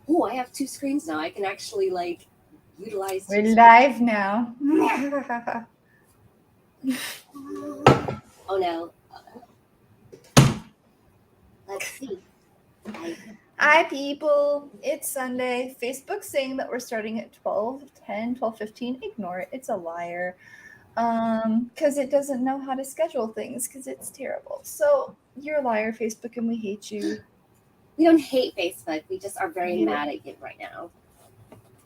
Oh, I have two screens now. I can actually like utilize two We're screens. live now. Oh no. Let's see. I Hi, people. It's Sunday. Facebook's saying that we're starting at 12:10, 12:15. Ignore it. It's a liar. Because it doesn't know how to schedule things because it's terrible. So you're a liar, Facebook, and we hate you. we don't hate Facebook. We just are We very hate it. mad at it right now.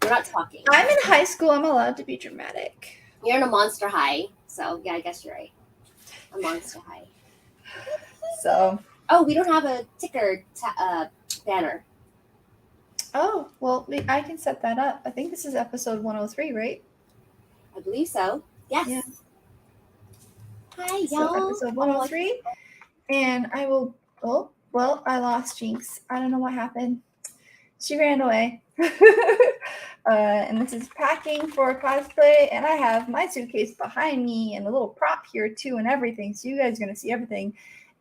We're not talking. I'm in high school. I'm allowed to be dramatic. You're in a monster high, so yeah, I guess you're right. A monster high. So, Oh, we don't have a ticker banner. I can set that up. I think this is episode 103, right? I believe so. Yes. Yeah. Hi, So y'all. episode Oh, 103. And I will. Oh, well, I lost Jinx. I don't know what happened. She ran away. And this is packing for cosplay. And I have my suitcase behind me and a little prop here too, and everything. So you guys are going to see everything.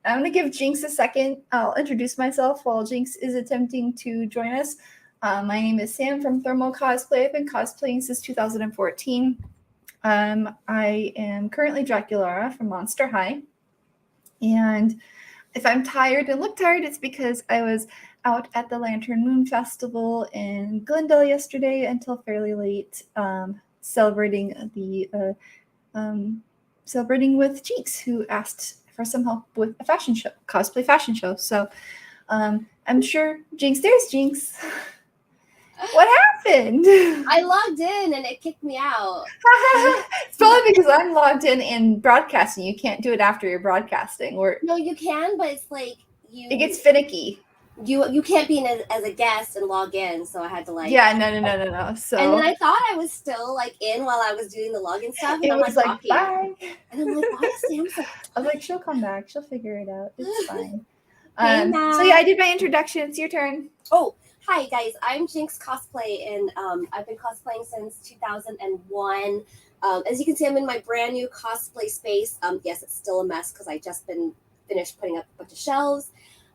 I'm going to give Jinx a second. I'll introduce myself while Jinx is attempting to join us. My name is Sam from Thermal Cosplay. I've been cosplaying since 2014. I am currently Draculara from Monster High. And if I'm tired and look tired, it's because I was out at the Lantern Moon Festival in Glendale yesterday until fairly late, celebrating with Jinx, who asked for some help with a fashion show, cosplay fashion show. So I'm sure Jinx, there's Jinx. What happened? I logged in and it kicked me out. It's probably because I'm logged in and broadcasting. You can't do it after you're broadcasting. No, you can, but it's like It gets finicky. You can't be in as a guest and log in, so I had to like. Yeah, no. So And then I thought I was still like in while I was doing the login stuff, and it I'm was like like, talking. bye. And I'm like, why is Sam so? I was like, she'll come back. She'll figure it out. It's fine. Hey, So yeah, I did my introduction. It's your turn. Oh, hi guys. I'm Jinx Cosplay, and I've been cosplaying since 2001. As you can see, I'm in my brand new cosplay space. Yes, it's still a mess because I just been finished putting up a bunch of shelves.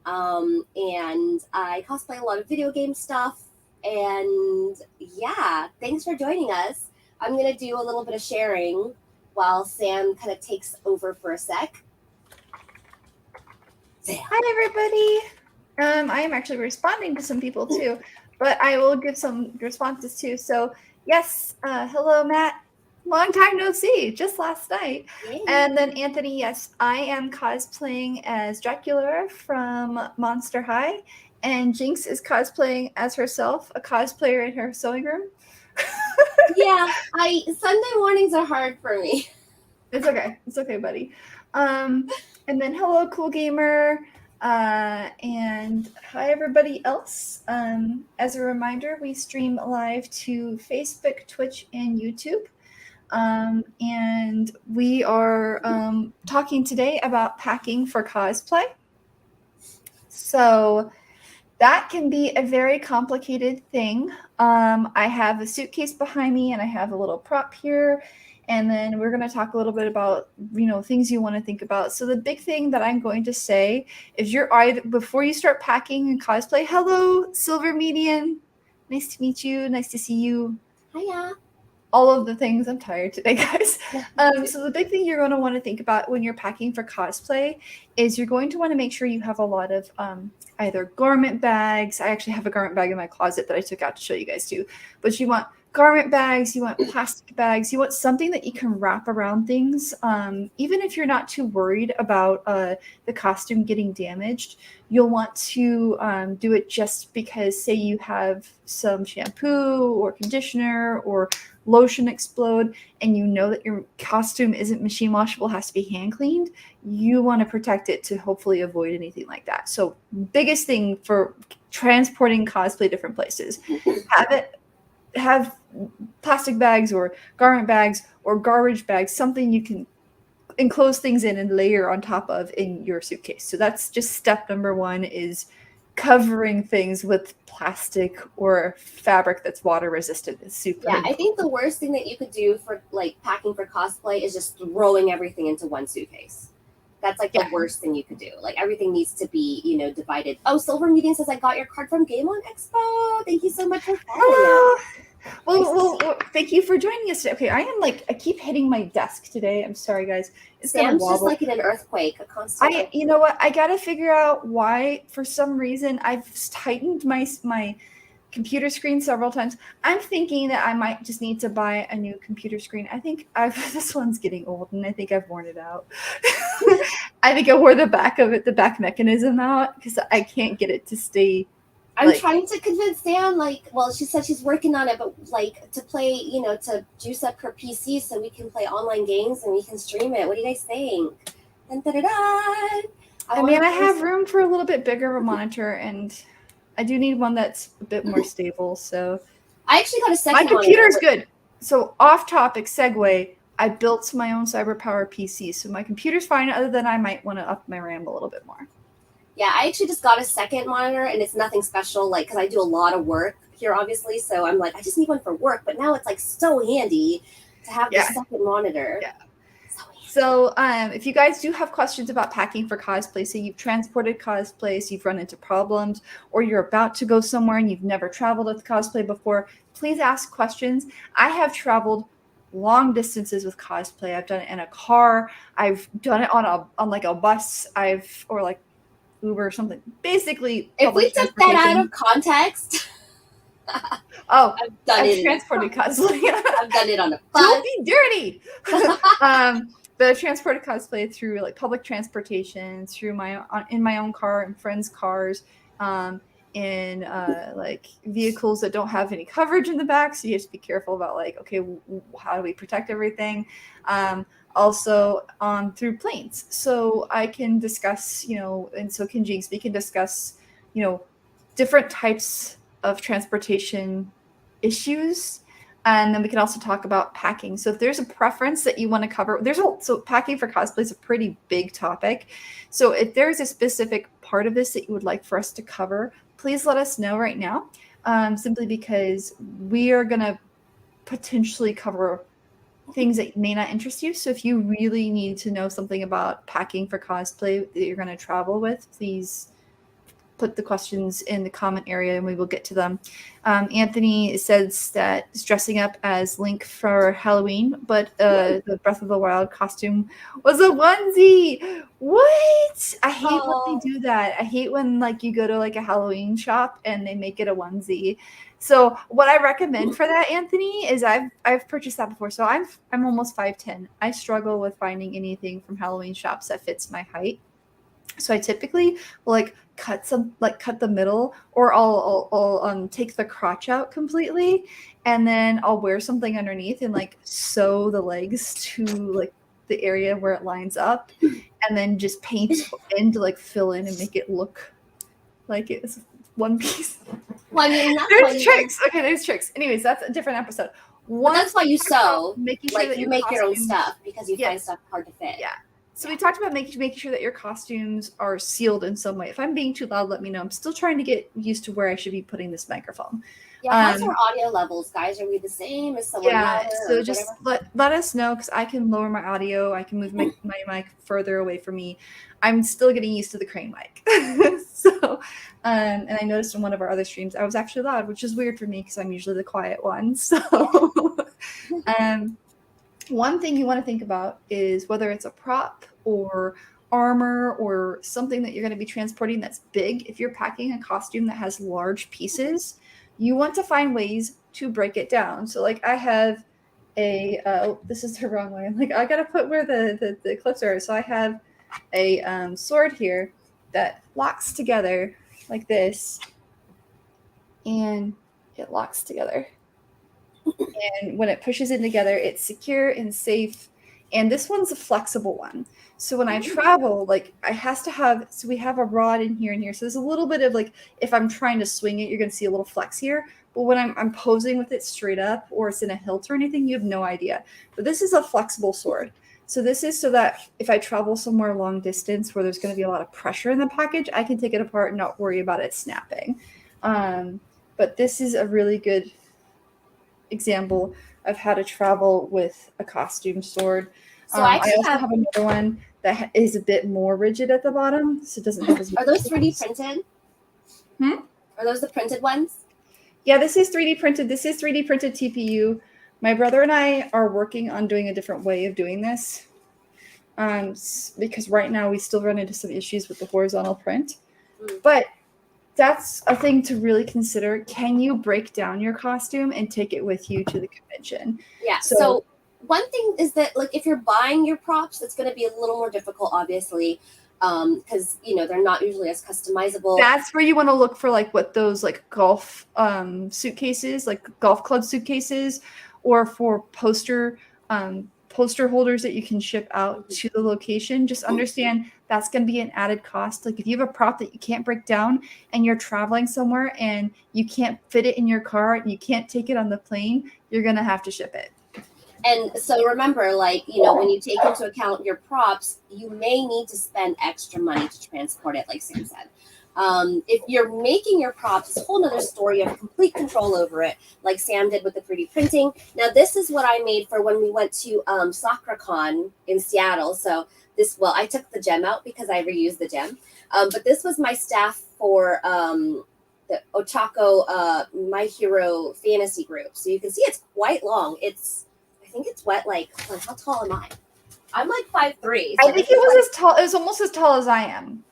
And I cosplay a lot of video game stuff. And yeah, thanks for joining us. I'm going to do a little bit of sharing while Sam kind of takes over for a sec. Sam. Hi, everybody. I am actually responding to some people too, but I will give some responses too. So yes, hello, Matt. Long time no see, just last night. Yay. And then Anthony, yes, I am cosplaying as Dracula from Monster High, and Jinx is cosplaying as herself, a cosplayer in her sewing room. Yeah, Sunday mornings are hard for me. It's okay, buddy. And then hello, Cool Gamer. And hi, everybody else. As a reminder, we stream live to Facebook, Twitch, and YouTube. And we are talking today about packing for cosplay. So that can be a very complicated thing. I have a suitcase behind me and I have a little prop here. And then we're going to talk a little bit about, things you want to think about. So the big thing that I'm going to say is before you start packing and cosplay, hello, Silver Median. Nice to meet you. Nice to see you. Hiya. All of the things. I'm tired today, guys. So the big thing you're going to want to think about when you're packing for cosplay is you're going to want to make sure you have a lot of either garment bags. I actually have a garment bag in my closet that I took out to show you guys too. But you want garment bags, you want plastic bags, you want something that you can wrap around things. Even if you're not too worried about the costume getting damaged, you'll want to do it just because, say you have some shampoo or conditioner or lotion explode and you know that your costume isn't machine washable, has to be hand cleaned, you want to protect it to hopefully avoid anything like that. So biggest thing for transporting cosplay different places, have plastic bags or garment bags or garbage bags, something you can enclose things in and layer on top of in your suitcase. So that's just step number one, is covering things with plastic or fabric that's water resistant is super important. I think the worst thing that you could do for like packing for cosplay is just throwing everything into one suitcase. That's like the worst thing you could do. Like everything needs to be, you know, divided. Oh, Silver Meeting says I got your card from Game On Expo. Thank you so much for following us. Well, thank you for joining us today. Okay, I keep hitting my desk today. I'm sorry, guys. It's gonna Sam's wobble. just like in an earthquake, a constant earthquake. You know what? I gotta figure out why. For some reason, I've tightened my computer screen several times. I'm thinking that I might just need to buy a new computer screen. I think this one's getting old, and I think I've worn it out. I think I wore the back mechanism out because I can't get it to stay. I'm trying to convince Sam, like, well, she said she's working on it, but like to play, you know, to juice up her PC so we can play online games and we can stream it. What do you guys think? Dun, da, da, da. I have room for a little bit bigger of a monitor, and I do need one that's a bit more stable. So I actually got a second. My computer is good. So off topic segue. I built my own CyberPower PC, so my computer's fine. Other than I might want to up my RAM a little bit more. Yeah, I actually just got a second monitor, and it's nothing special, like, because I do a lot of work here, obviously, so I'm like, I just need one for work, but now it's, like, so handy to have the second monitor. Yeah. So if you guys do have questions about packing for cosplay, say you've transported cosplays, you've run into problems, or you're about to go somewhere and you've never traveled with cosplay before, please ask questions. I have traveled long distances with cosplay. I've done it in a car. I've done it on like a bus. Or like Uber or something. Basically, if we took that out of context. I've transported cosplay. I've done it on a bus. Don't be dirty. But I've transported cosplay through like public transportation, in my own car, in friends' cars, in like vehicles that don't have any coverage in the back. So you have to be careful about like, okay, how do we protect everything? Also through planes. So I can discuss, you know, and so can Jinx, we can discuss, you know, different types of transportation issues. And then we can also talk about packing. So if there's a preference that you want to cover, so packing for cosplay is a pretty big topic. So if there's a specific part of this that you would like for us to cover, please let us know right now. Simply because we are going to potentially cover things that may not interest you. So if you really need to know something about packing for cosplay that you're going to travel with, please put the questions in the comment area and we will get to them. Anthony says that he's dressing up as Link for Halloween, but the Breath of the Wild costume was a onesie. What? I hate when they do that. I hate when like you go to like a Halloween shop and they make it a onesie. So what I recommend for that, Anthony, is I've purchased that before. So I'm almost 5'10". I struggle with finding anything from Halloween shops that fits my height. So I typically will like cut the middle, or I'll take the crotch out completely, and then I'll wear something underneath and like sew the legs to like the area where it lines up, and then just paint in to like fill in and make it look like it's one piece. Well, I mean, there's tricks. Okay, there's tricks. Anyways, that's a different episode. That's why you sew. Making sure that you make your own stuff because you find stuff hard to fit. Yeah. So we talked about making sure that your costumes are sealed in some way. If I'm being too loud, let me know. I'm still trying to get used to where I should be putting this microphone. Yeah, how's our audio levels, guys? Are we the same? Is someone louder? So just let us know, because I can lower my audio. I can move my mic further away from me. I'm still getting used to the crane mic. So, and I noticed in one of our other streams, I was actually loud, which is weird for me because I'm usually the quiet one. So, one thing you want to think about is whether it's a prop or armor or something that you're going to be transporting that's big. If you're packing a costume that has large pieces, you want to find ways to break it down. So like I have this is the wrong way. Like I got to put where the clips are. So I have a sword here that locks together like this, and it locks together. And when it pushes it together, it's secure and safe. And this one's a flexible one. So when I travel, like we have a rod in here and here. So there's a little bit of like, if I'm trying to swing it, you're going to see a little flex here. But when I'm posing with it straight up, or it's in a hilt or anything, you have no idea. But this is a flexible sword. So this is so that if I travel somewhere long distance where there's going to be a lot of pressure in the package, I can take it apart and not worry about it snapping. But this is a really good example of how to travel with a costume sword. So I also have another one that is a bit more rigid at the bottom, so it doesn't have as much. Are those 3D printed? Hmm? Are those the printed ones? Yeah, this is 3D printed. This is 3D printed TPU. My brother and I are working on doing a different way of doing this, because right now we still run into some issues with the horizontal print. But that's a thing to really consider. Can you break down your costume and take it with you to the convention? Yeah. So one thing is that, like, if you're buying your props, it's going to be a little more difficult, obviously, because they're not usually as customizable. That's where you want to look for, like, what those, like, golf suitcases, like golf club suitcases, or for poster holders that you can ship out to the location. Just understand that's going to be an added cost. Like, if you have a prop that you can't break down and you're traveling somewhere and you can't fit it in your car and you can't take it on the plane, you're going to have to ship it. And so remember, like, when you take into account your props, you may need to spend extra money to transport it, like Sam said. If you're making your props, it's a whole other story. You have complete control over it, like Sam did with the 3D printing. Now, this is what I made for when we went to SoccerCon in Seattle. So I took the gem out because I reused the gem. But this was my staff for the Ochako My Hero Fantasy group. So you can see it's quite long. I think it's wet. Like, how tall am I? I'm like 5'3". So I think it was as tall. It was almost as tall as I am.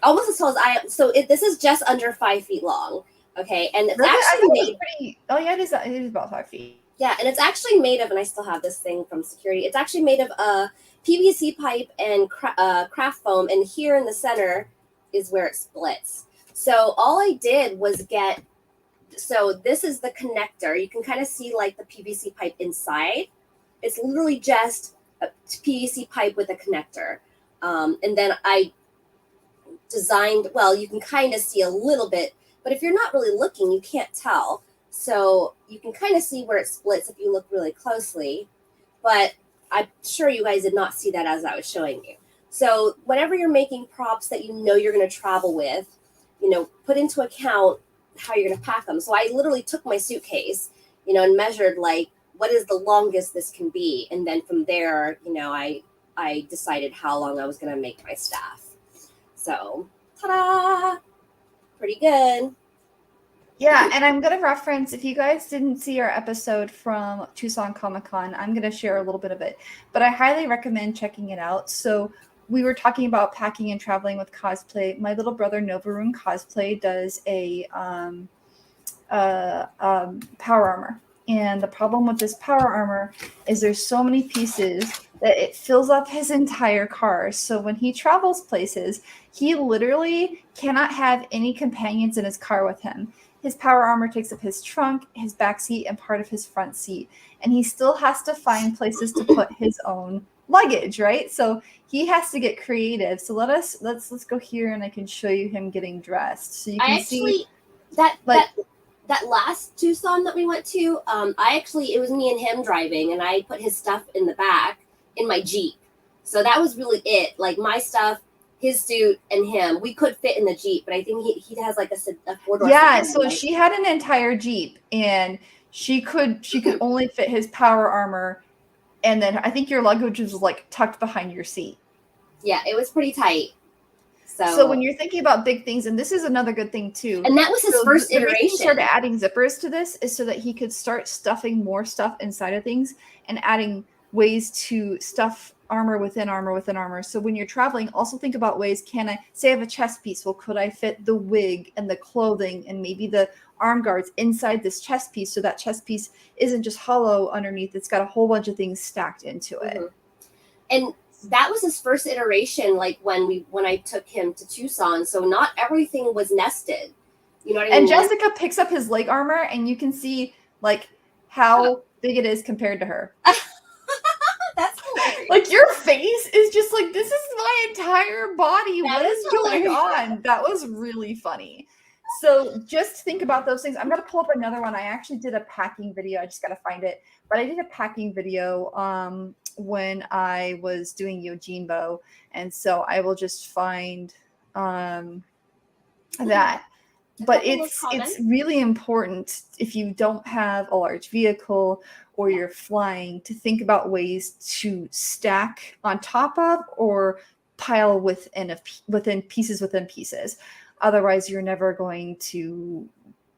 Almost as tall as I am. So this is just under 5 feet long. Okay, and it's really? actually made. Pretty. Oh yeah, it is. It is about 5 feet. Yeah, and it's actually made of, and I still have this thing from security. It's actually made of PVC pipe and craft foam, and here in the center is where it splits. So all I did was get. So this is the connector. You can kind of see like the PVC pipe inside. It's literally just a PVC pipe with a connector. And then I designed, well, you can kind of see a little bit, but if you're not really looking, you can't tell. So you can kind of see where it splits if you look really closely. But I'm sure you guys did not see that as I was showing you. So whenever you're making props that you're going to travel with, put into account how you're going to pack them. So I literally took my suitcase, and measured, like, what is the longest this can be, and then from there, I decided how long I was going to make my staff. So, ta-da! Pretty good. Yeah, and I'm going to reference, if you guys didn't see our episode from Tucson Comic-Con, I'm going to share a little bit of it, but I highly recommend checking it out. So we were talking about packing and traveling with cosplay. My little brother Novarune Cosplay does a power armor. And the problem with this power armor is there's so many pieces that it fills up his entire car. So when he travels places, he literally cannot have any companions in his car with him. His power armor takes up his trunk, his back seat, and part of his front seat. And he still has to find places to put his own luggage, right? So he has to get creative. So let's go here and I can show you him getting dressed. So you can see that last Tucson that we went to, it was me and him driving, and I put his stuff in the back in my Jeep. So that was really it. Like, my stuff, his suit, and him. We could fit in the Jeep, but I think he has like a four-door. Yeah, so she had an entire Jeep, and she could only fit his power armor, and then I think your luggage was like tucked behind your seat. Yeah, it was pretty tight. So when you're thinking about big things, and this is another good thing too. And that was his first iteration. The reason he started adding zippers to this is so that he could start stuffing more stuff inside of things and adding ways to stuff armor within armor within armor. So when you're traveling, also think about ways, can I, say I have a chest piece, well, could I fit the wig and the clothing and maybe the arm guards inside this chest piece so that chest piece isn't just hollow underneath, it's got a whole bunch of things stacked into it. Mm-hmm. And that was his first iteration, like when I took him to Tucson. So not everything was nested. You know what I mean? And Jessica picks up his leg armor, and you can see like how big it is compared to her. That's hilarious. Like, your face is just like, this is my entire body. What is going on? That was really funny. So just think about those things. I'm going to pull up another one. I actually did a packing video. I just got to find it. But I did a packing video when I was doing Yojimbo. And so I will just find that. but couple of it's comments. really important if you don't have a large vehicle or you're flying to think about ways to stack on top of or pile within pieces. Otherwise, you're never going to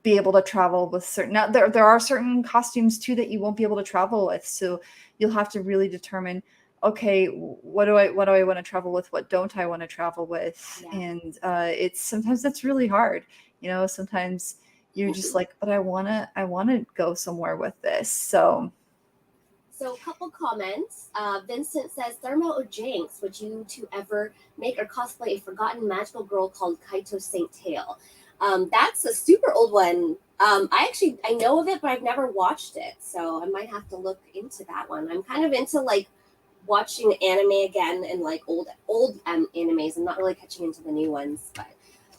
be able to travel with certain. Now, there are certain costumes too that you won't be able to travel with, so you'll have to really determine, okay, what do I want to travel with? What don't I want to travel with? Yeah. And it's sometimes that's really hard. Sometimes you're just like, but I wanna go somewhere with this. So a couple comments. Vincent says, Thermo or Jinx, would you two ever make or cosplay a forgotten magical girl called Kaito Saint Tail? That's a super old one. I know of it, but I've never watched it, so I might have to look into that one. I'm kind of into like watching anime again and like old animes. I'm not really catching into the new ones, but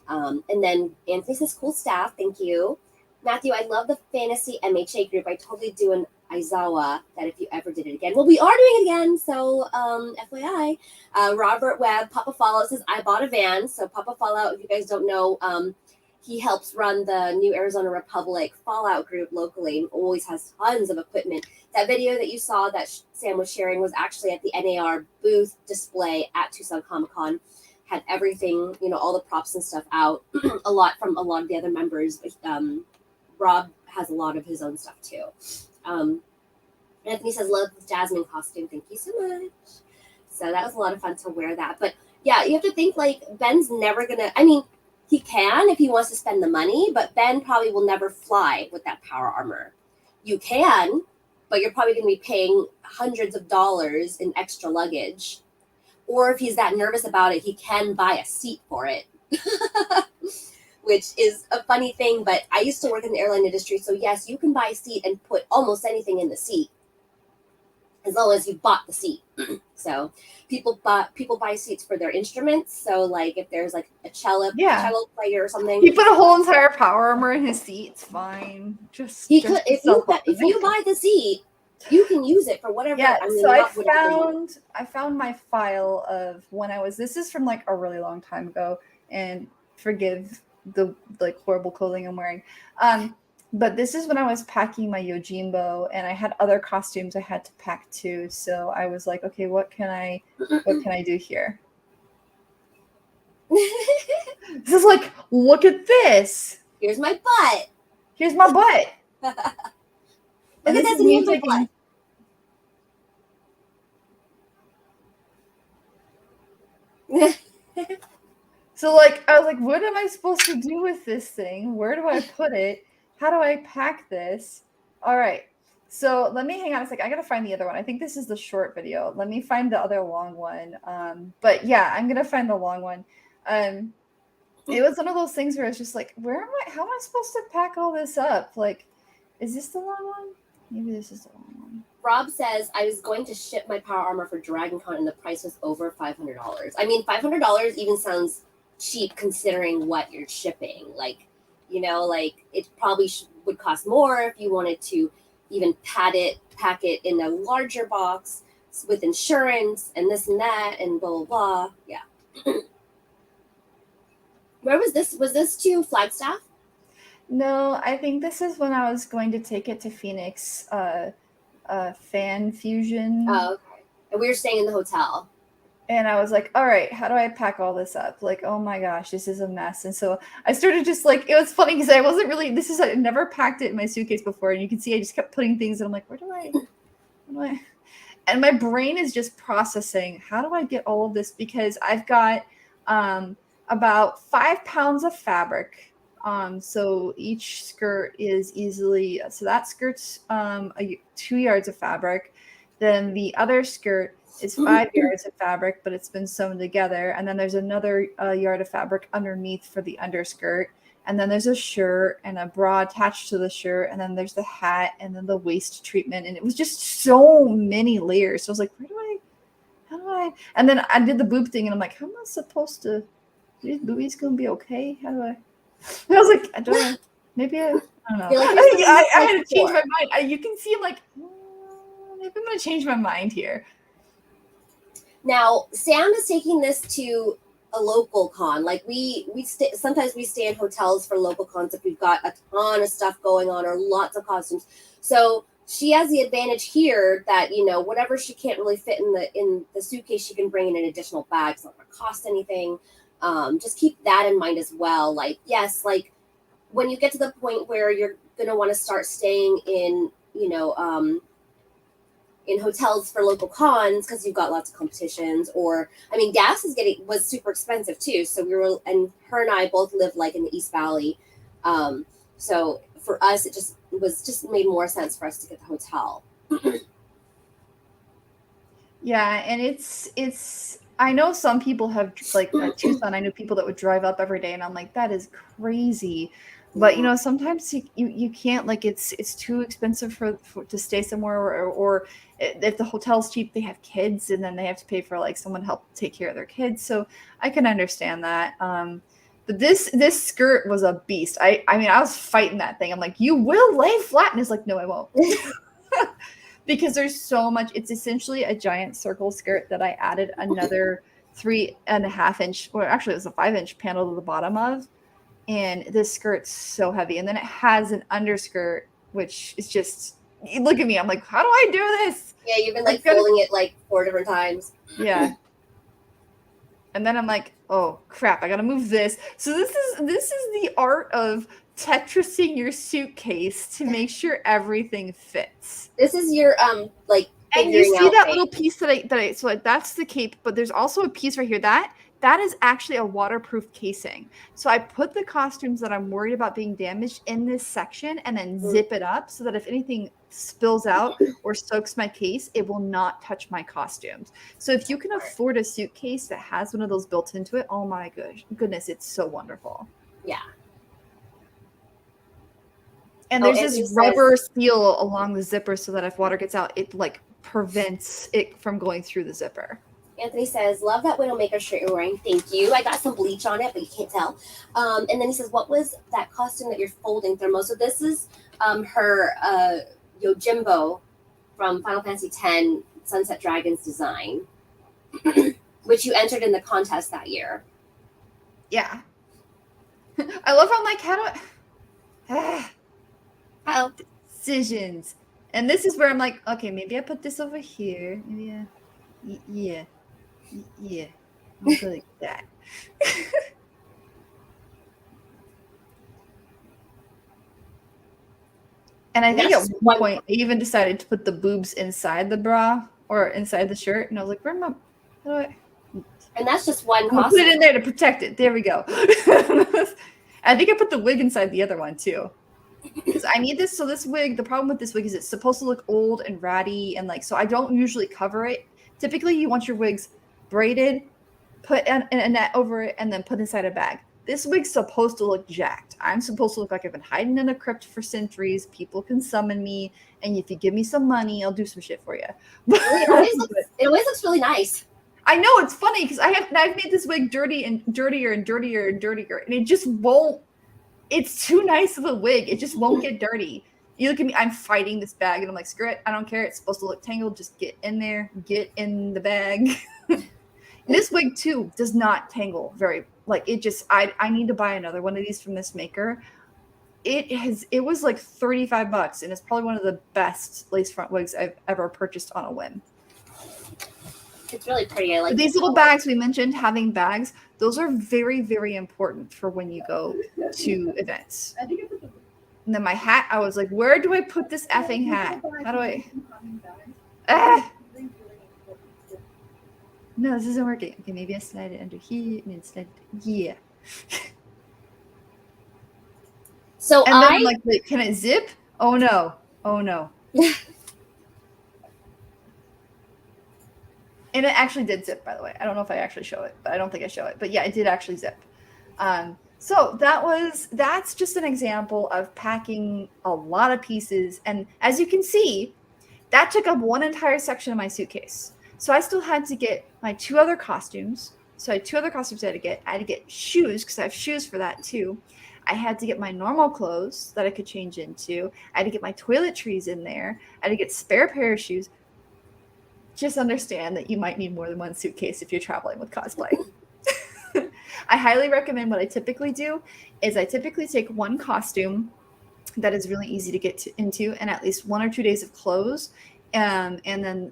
and then Anthony says, cool staff, thank you. Matthew, I love the fantasy MHA group. I totally do an Aizawa that if you ever did it again. Well, we are doing it again, so FYI. Robert Webb, Papa Fallout says, I bought a van. So Papa Fallout, if you guys don't know, he helps run the New Arizona Republic Fallout group locally, always has tons of equipment. That video that you saw that Sam was sharing was actually at the NAR booth display at Tucson Comic Con. Had everything, all the props and stuff out, a lot from a lot of the other members. But Rob has a lot of his own stuff too. Anthony says, love the Jasmine costume. Thank you so much. So that was a lot of fun to wear that. But yeah, you have to think like Ben's never gonna, he can if he wants to spend the money, but Ben probably will never fly with that power armor. You can, but you're probably going to be paying hundreds of dollars in extra luggage. Or if he's that nervous about it, he can buy a seat for it, which is a funny thing. But I used to work in the airline industry. So yes, you can buy a seat and put almost anything in the seat as long as you bought the seat. So people buy seats for their instruments. So like if there's like a cello player or something, he put a whole entire power armor in his seat. It's fine. He could if you buy the seat, you can use it for whatever. Yeah. So I found my file of when I was. This is from like a really long time ago, and forgive the like horrible clothing I'm wearing. But this is when I was packing my Yojimbo, and I had other costumes I had to pack too. So I was like, okay, what can I do here? This is like, look at this. Here's my butt. Here's my butt. Look at this me taking. So like, I was like, what am I supposed to do with this thing? Where do I put it? How do I pack this? All right. So let me hang on a second. I gotta find the other one. I think this is the short video. Let me find the other long one. But yeah, I'm gonna find the long one. It was one of those things where it's just like, how am I supposed to pack all this up? Like, is this the long one? Maybe this is the long one. Rob says, I was going to ship my power armor for DragonCon and the price was over $500. I mean, $500 even sounds cheap considering what you're shipping. Like, it probably would cost more if you wanted to even pack it in a larger box with insurance and this and that and blah, blah, blah. Yeah. Where was this? Was this to Flagstaff? No, I think this is when I was going to take it to Phoenix Fan Fusion. Oh, okay. And we were staying in the hotel. And I was like, all right, how do I pack all this up? Like, oh my gosh, this is a mess. And so I started just like, it was funny because I wasn't really, I never packed it in my suitcase before. And you can see I just kept putting things and I'm like, where do I? And my brain is just processing, how do I get all of this? Because I've got about 5 pounds of fabric. So each skirt is easily, so that skirt's 2 yards of fabric. Then the other skirt is 5 yards of fabric, but it's been sewn together. And then there's another yard of fabric underneath for the underskirt. And then there's a shirt and a bra attached to the shirt. And then there's the hat and then the waist treatment. And it was just so many layers. So I was like, how do I? And then I did the boob thing and I'm like, how am I supposed to, these boobies going to be okay? How do I? And I was like, I don't know. Maybe I don't know. I had to change my mind. You can see I'm like, maybe I'm going to change my mind here. Now, Sam is taking this to a local con. Like sometimes we stay in hotels for local cons if we've got a ton of stuff going on or lots of costumes. So she has the advantage here that, you know, whatever she can't really fit in the suitcase, she can bring in an additional bag. It's not going to cost anything. Just keep that in mind as well. Like, yes, like when you get to the point where you're going to want to start staying in, you know, in hotels for local cons because you've got lots of competitions, or I mean, gas was super expensive too. So and her and I both live like in the East Valley, so for us it just made more sense for us to get the hotel. Yeah, and it's I know some people have like Tucson. I know people that would drive up every day, and I'm like, that is crazy. But you know, sometimes you can't, like it's too expensive for to stay somewhere, or if the hotel's cheap, they have kids, and then they have to pay for like someone to help take care of their kids. So I can understand that. But this skirt was a beast. I mean, I was fighting that thing. I'm like, you will lay flat, and it's like, no, I won't. Because there's so much. It's essentially a giant circle skirt that I added another 3.5 inch, or actually it was a 5-inch panel to the bottom of. And this skirt's so heavy. And then it has an underskirt, which is just, look at me. I'm like, how do I do this? Yeah, you've been like folding it like 4 different times. Yeah. And then I'm like, oh crap, I gotta move this. So this is the art of Tetrising your suitcase to make sure everything fits. This is your like, and you see that little piece that I so that's the cape, but there's also a piece right here that is actually a waterproof casing. So I put the costumes that I'm worried about being damaged in this section and then zip it up so that if anything spills out or soaks my case, it will not touch my costumes. So if you can afford a suitcase that has one of those built into it, oh my goodness, it's so wonderful. Yeah. And there's this rubber seal along the zipper so that if water gets out, it like prevents it from going through the zipper. Anthony says, love that Widowmaker shirt you're wearing. Thank you. I got some bleach on it, but you can't tell. And then he says, what was that costume that you're folding, Thermo? So this is her Yojimbo from Final Fantasy X Sunset Dragons design, which you entered in the contest that year. Yeah. I love how I'm like, how do decisions. And this is where I'm like, okay, maybe I put this over here. Maybe yeah. I'll go like that. And I think at one point I even decided to put the boobs inside the bra or inside the shirt, and I was like, how do I? And that's just one costume. Put it in there to protect it. There we go. I think I put the wig inside the other one too. Because I need this. So this wig, the problem with this wig is it's supposed to look old and ratty, and like, so I don't usually cover it. Typically, you want your wigs braided, put a net over it, and then put inside a bag. This wig's supposed to look jacked. I'm supposed to look like I've been hiding in a crypt for centuries. People can summon me, and if you give me some money, I'll do some shit for you. It always looks really nice. I know, it's funny because I've made this wig dirty and dirtier and dirtier and dirtier, and it just won't. It's too nice of a wig. It just won't get dirty. You look at me, I'm fighting this bag, and I'm like, screw it, I don't care. It's supposed to look tangled. Just get in there, get in the bag. This wig too does not tangle very, like, it just, I need to buy another one of these from this maker. It was like $35, and it's probably one of the best lace front wigs I've ever purchased on a whim. It's really pretty. I like these little bags we mentioned. Having bags, those are very, very important for when you go to events. And then my hat, I was like, where do I put this effing hat? How do I? No, this isn't working. Okay, maybe I slide it under here and then slide it. Yeah. So and then I'm like, wait, can it zip? Oh no. Oh no. And it actually did zip, by the way. I don't know if I actually show it, but I don't think I show it. But yeah, it did actually zip. So that's just an example of packing a lot of pieces. And as you can see, that took up one entire section of my suitcase. So I still had to get my 2 other costumes. So I had 2 other costumes I had to get. I had to get shoes because I have shoes for that too. I had to get my normal clothes that I could change into. I had to get my toiletries in there. I had to get spare pair of shoes. Just understand that you might need more than one suitcase if you're traveling with cosplay. I highly recommend what I typically do is I typically take one costume that is really easy to get into and at least 1 or 2 days of clothes and then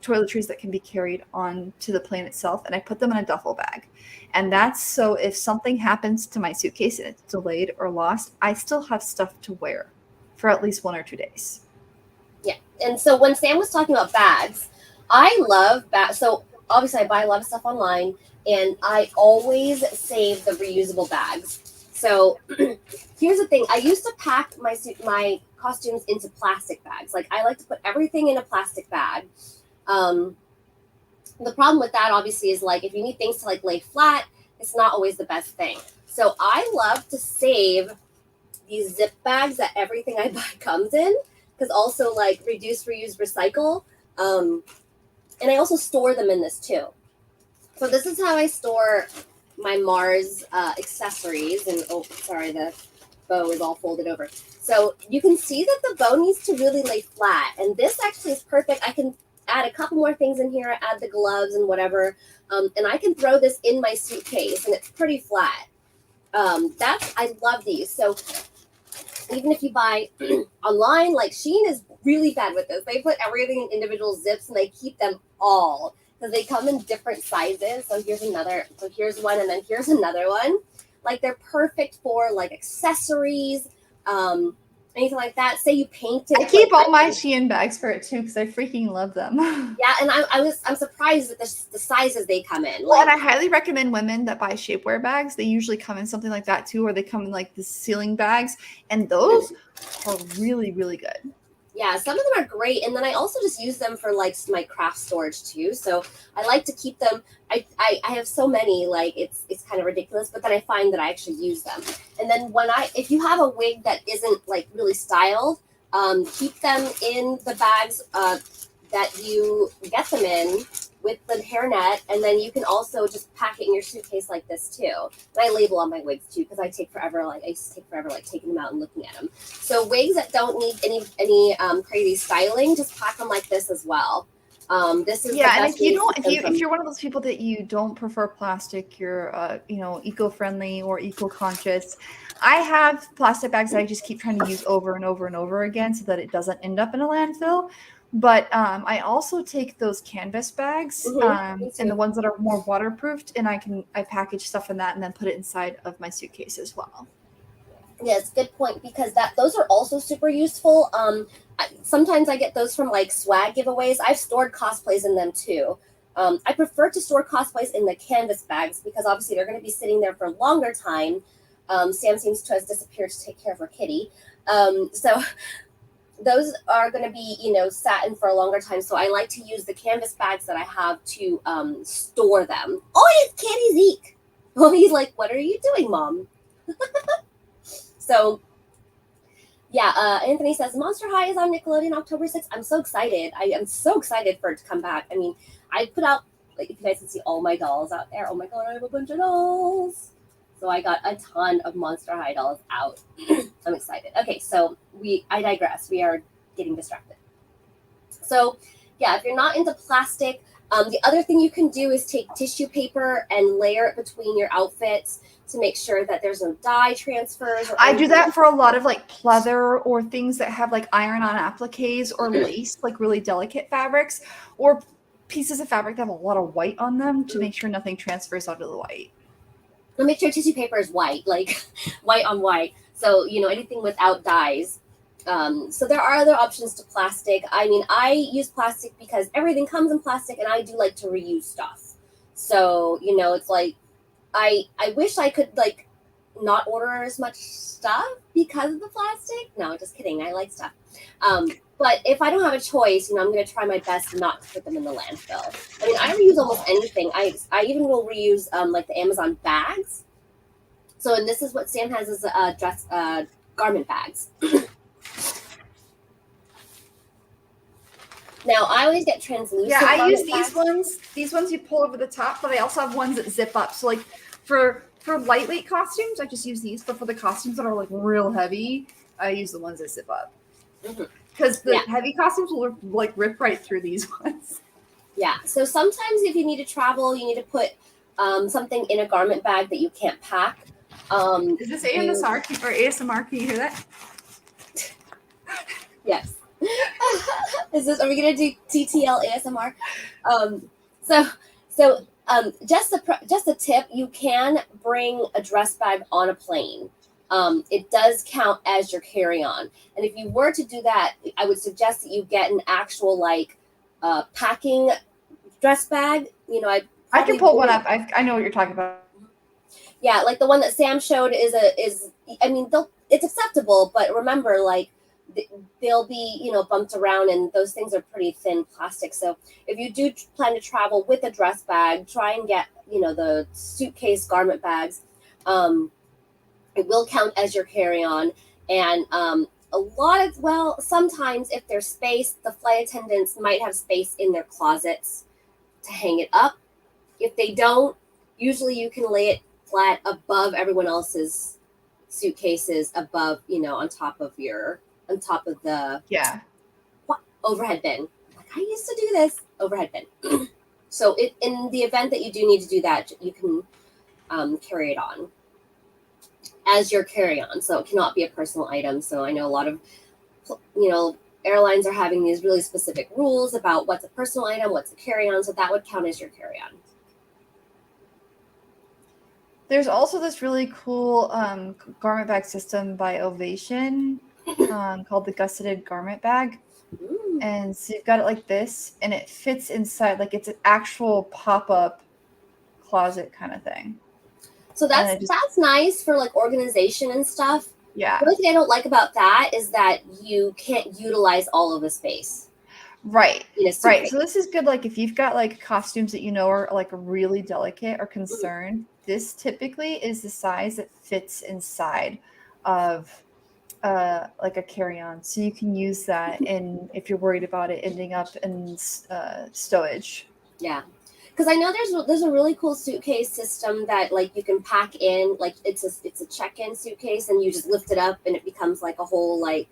toiletries that can be carried on to the plane itself, and I put them in a duffel bag. And that's so if something happens to my suitcase and it's delayed or lost, I still have stuff to wear for at least 1 or 2 days. Yeah. And so when Sam was talking about bags, I love bags. So obviously I buy a lot of stuff online, and I always save the reusable bags. So here's the thing. I used to pack my costumes into plastic bags. Like, I like to put everything in a plastic bag. Um, the problem with that obviously is, like, if you need things to like lay flat, it's not always the best thing. So I love to save these zip bags that everything I buy comes in, because also like reduce, reuse, recycle. And I also store them in this too. So this is how I store my Mars accessories. And oh, sorry, the bow is all folded over. So you can see that the bow needs to really lay flat. And this actually is perfect. I can add a couple more things in here, add the gloves and whatever. And I can throw this in my suitcase and it's pretty flat. I love these. So even if you buy online, like Shein is really bad with this. They put everything in individual zips and they keep them all because they come in different sizes. So here's another. So here's one, and then here's another one. Like, they're perfect for like accessories, anything like that. Say you painted. I keep all my Shein bags for it too because I freaking love them. Yeah, and I'm surprised at the sizes they come in. Well, and I highly recommend women that buy shapewear bags. They usually come in something like that too, or they come in like the ceiling bags, and those are really, really good. Yeah, some of them are great, and then I also just use them for like my craft storage too. So I like to keep them. I have so many, like it's kind of ridiculous, but then I find that I actually use them. And then if you have a wig that isn't like really styled, keep them in the bags that you get them in with the hairnet, and then you can also just pack it in your suitcase like this too. And I label on my wigs too because I used to take forever taking them out and looking at them. So wigs that don't need any crazy styling, just pack them like this as well. This is and if you're one of those people that you don't prefer plastic, you're eco-friendly or eco-conscious. I have plastic bags that I just keep trying to use over and over and over again so that it doesn't end up in a landfill. But I also take those canvas bags and the ones that are more waterproofed, and I package stuff in that and then put it inside of my suitcase as well. Yes, good point, because those are also super useful. Sometimes I get those from like swag giveaways. I've stored cosplays in them too. I prefer to store cosplays in the canvas bags because obviously they're going to be sitting there for a longer time. Sam seems to have disappeared to take care of her kitty. So those are going to be, sat in for a longer time. So I like to use the canvas bags that I have to store them. Oh, it's Kitty Zeke. Oh, he's like, what are you doing, Mom? So, yeah, Anthony says Monster High is on Nickelodeon October 6th. I'm so excited. I am so excited for it to come back. I mean, I put out, like, if you guys can see all my dolls out there. Oh my God, I have a bunch of dolls. So I got a ton of Monster High dolls out. I'm excited. Okay, so I digress. We are getting distracted. So, yeah, if you're not into plastic, the other thing you can do is take tissue paper and layer it between your outfits to make sure that there's no dye transfers. I do that for a lot of like pleather or things that have like iron-on appliques or lace, like really delicate fabrics, or pieces of fabric that have a lot of white on them to make sure nothing transfers onto the white. And make sure tissue paper is white, like white on white. So, anything without dyes. So there are other options to plastic. I mean, I use plastic because everything comes in plastic, and I do like to reuse stuff. So, it's like, I wish I could like not order as much stuff because of the plastic. No, just kidding. I like stuff. But if I don't have a choice, I'm going to try my best not to put them in the landfill. I mean, I reuse almost anything. I even will reuse like the Amazon bags. So, and this is what Sam has as garment bags. Now, I always get translucent. Yeah, I use these ones. These ones you pull over the top, but I also have ones that zip up. So, like for lightweight costumes, I just use these. But for the costumes that are like real heavy, I use the ones that zip up. Because the heavy costumes will like rip right through these ones. Yeah. So sometimes if you need to travel, you need to put something in a garment bag that you can't pack. Is this AMSR or ASMR? Can you hear that? Yes. Are we gonna do TTL ASMR? So just a tip: you can bring a dress bag on a plane. It does count as your carry-on, and if you were to do that, I would suggest that you get an actual packing dress bag. I can pull one up. I know what you're talking about. Yeah, like the one that Sam showed is I mean, it's acceptable, but remember, like they'll be bumped around, and those things are pretty thin plastic. So if you do plan to travel with a dress bag, try and get the suitcase garment bags. It will count as your carry-on, and sometimes if there's space, the flight attendants might have space in their closets to hang it up. If they don't, usually you can lay it flat above everyone else's suitcases, above on top of the overhead bin. Like, I used to do this overhead bin. So in the event that you do need to do that, you can carry it on as your carry-on, so it cannot be a personal item. So I know a lot of airlines are having these really specific rules about what's a personal item, what's a carry-on, so that would count as your carry-on. There's also this really cool garment bag system by Ovation called the gusseted garment bag. Ooh. And so you've got it like this, and it fits inside, like it's an actual pop-up closet kind of thing. So that's nice for like organization and stuff. Yeah. The only thing I don't like about that is that you can't utilize all of the space. Right. Right. So this is good. Like if you've got like costumes that are like really delicate or concerned, this typically is the size that fits inside of like a carry-on. So you can use that if you're worried about it ending up in stowage. Yeah. Because I know there's a really cool suitcase system that like you can pack in, like it's a check-in suitcase, and you just lift it up and it becomes like a whole like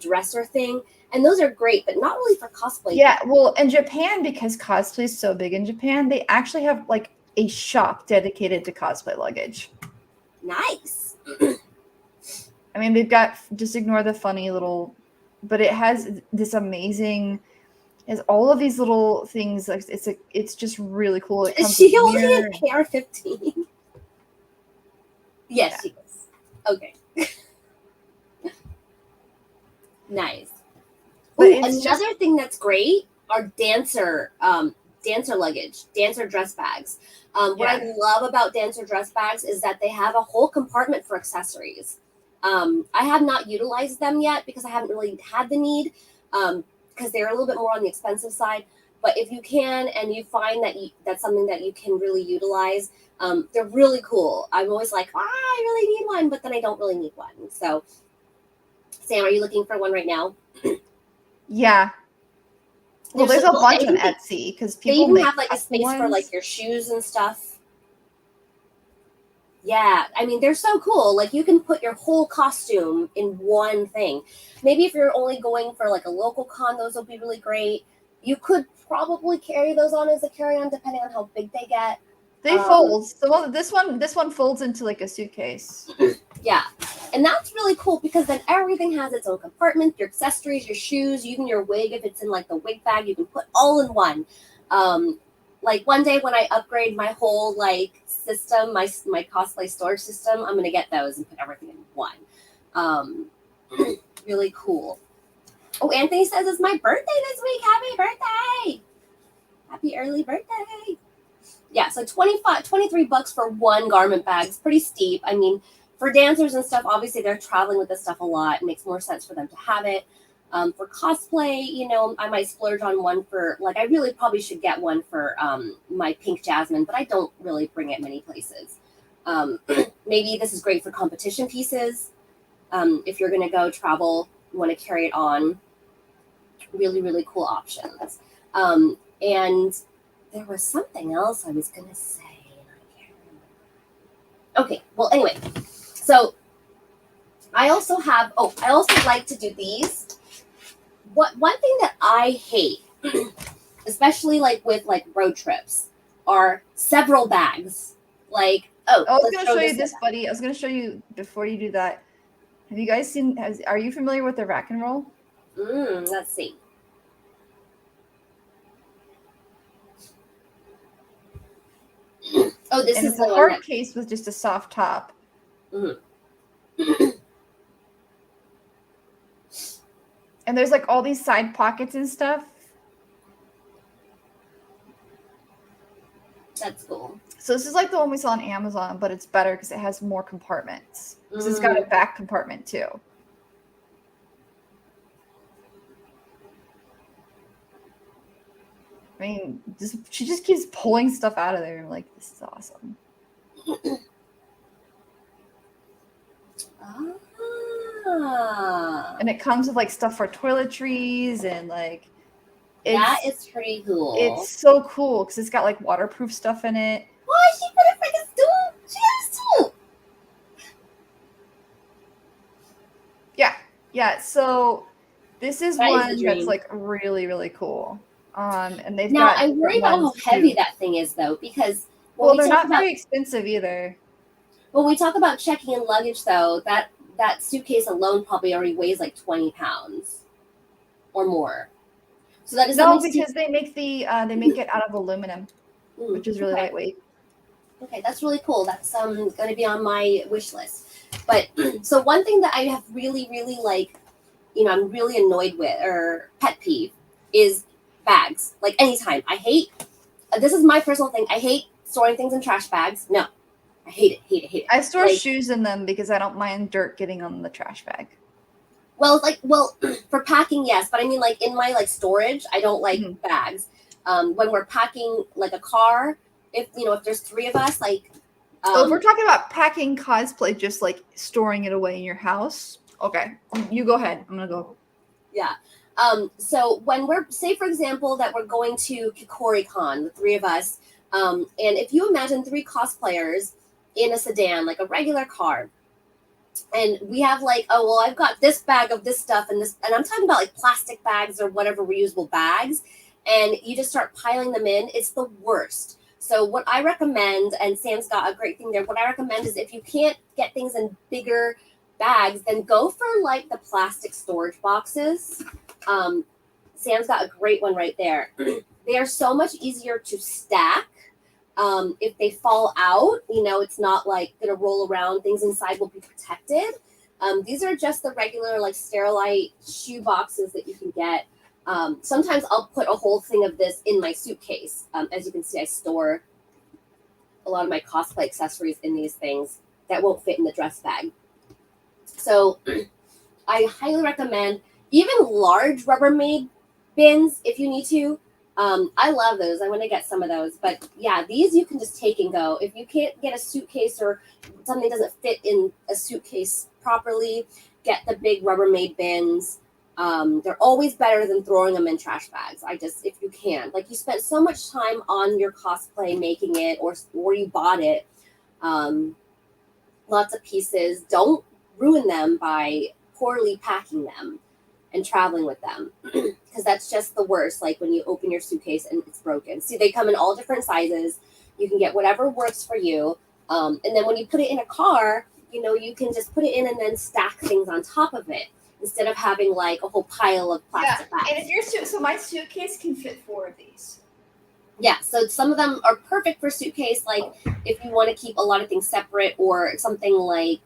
dresser thing. And those are great, but not really for cosplay. Yeah, well, in Japan, because cosplay is so big in Japan, they actually have like a shop dedicated to cosplay luggage. Nice. I mean, they've got, just ignore the funny little, but it has this amazing, has all of these little things. Like it's just really cool. It Is she only in KR-15? Yes, yeah. She is. Okay. Nice. Ooh, another thing that's great are dancer luggage, dancer dress bags. What I love about dancer dress bags is that they have a whole compartment for accessories. I have not utilized them yet because I haven't really had the need, because they're a little bit more on the expensive side. But if you can, and you find that that's something that you can really utilize, they're really cool. I'm always like, I really need one, but then I don't really need one. So, Sam, are you looking for one right now? Yeah. Well, there's a bunch on Etsy because people they even have like a space for like your shoes and stuff. Yeah, I mean, they're so cool. Like you can put your whole costume in one thing. Maybe if you're only going for like a local con, those will be really great. You could probably carry those on as a carry-on depending on how big they get. They fold. So this one folds into like a suitcase. Yeah, and that's really cool because then everything has its own compartment. Your accessories, your shoes, even your wig. If it's in like the wig bag, you can put all in one. Like one day when I upgrade my whole like system, my cosplay storage system, I'm gonna get those and put everything in one. Really cool. Oh, Anthony says it's my birthday this week. Happy birthday! Happy early birthday! Yeah, so $23 for one garment bag. It's pretty steep. I mean, for dancers and stuff, obviously they're traveling with this stuff a lot. It makes more sense for them to have it. For cosplay, I might splurge on one for, like, I really probably should get one for my pink jasmine, but I don't really bring it many places. Maybe this is great for competition pieces. If you're going to go travel, you want to carry it on. Really, really cool options. And there was something else I was going to say. I can't remember. Okay, well, anyway. So I also like to do these. One thing that I hate, especially like with like road trips, are several bags. Like, I was let's going to throw show you this. this, buddy. I was going to show you before you do that. Have you guys seen? Are you familiar with the rack and roll? Let's see. Oh, this And is it's the a one hard that. case with just a soft top. Mhm. And there's like all these side pockets and stuff. That's cool. So this is like the one we saw on Amazon, but it's better because it has more compartments. Because it's got a back compartment too. I mean, she just keeps pulling stuff out of there. I'm like, this is awesome. And it comes with like stuff for toiletries and like. That is pretty cool. It's so cool because it's got like waterproof stuff in it. Why she put it for the stool? She has a stool. Yeah. So this is That is one the that's dream. like really, really cool. And they've Now got I worry about how ones, heavy too. that thing is, though, because Well, they're not very expensive either. when we talk about checking in luggage, though, that suitcase alone probably already weighs like 20 pounds or more. So that is because they make it out of aluminum, which is really lightweight. Okay, that's really cool. That's going to be on my wish list. But so one thing that I have really, really like, I'm really annoyed with or pet peeve is bags. Like anytime, I hate. This is my personal thing. I hate storing things in trash bags. No, I hate it. I store shoes in them because I don't mind dirt getting on the trash bag. Well, for packing, yes, but I mean, like in my storage, I don't like bags. When we're packing like a car, if there's 3 of us, like. If we're talking about packing cosplay, just like storing it away in your house. Okay, you go ahead. I'm gonna go. Yeah. So when say for example that we're going to KikoriCon, the 3 of us, and if you imagine 3 cosplayers in a sedan, like a regular car, and we have I've got this bag of this stuff and this, and I'm talking about like plastic bags or whatever reusable bags, and you just start piling them in, it's the worst. So what I recommend, and Sam's got a great thing there, what I recommend is if you can't get things in bigger bags, then go for like the plastic storage boxes. Sam's got a great one right there. They are so much easier to stack. If they fall out, it's not like gonna roll around. Things inside will be protected. These are just the regular Sterilite shoe boxes that you can get. Sometimes I'll put a whole thing of this in my suitcase. As you can see, I store a lot of my cosplay accessories in these things that won't fit in the dress bag. So I highly recommend even large Rubbermaid bins if you need to. I love those. I want to get some of those. But yeah, these you can just take and go. If you can't get a suitcase or something doesn't fit in a suitcase properly, get the big Rubbermaid bins. They're always better than throwing them in trash bags. If you can, you spent so much time on your cosplay making it, or you bought it, lots of pieces. Don't ruin them by poorly packing them and traveling with them, because that's just the worst. Like when you open your suitcase and it's broken. See, they come in all different sizes. You can get whatever works for you. And then when you put it in a car, you can just put it in and then stack things on top of it instead of having a whole pile of plastic bags. And if my suitcase can fit 4 of these. Yeah, so some of them are perfect for suitcase, if you want to keep a lot of things separate or something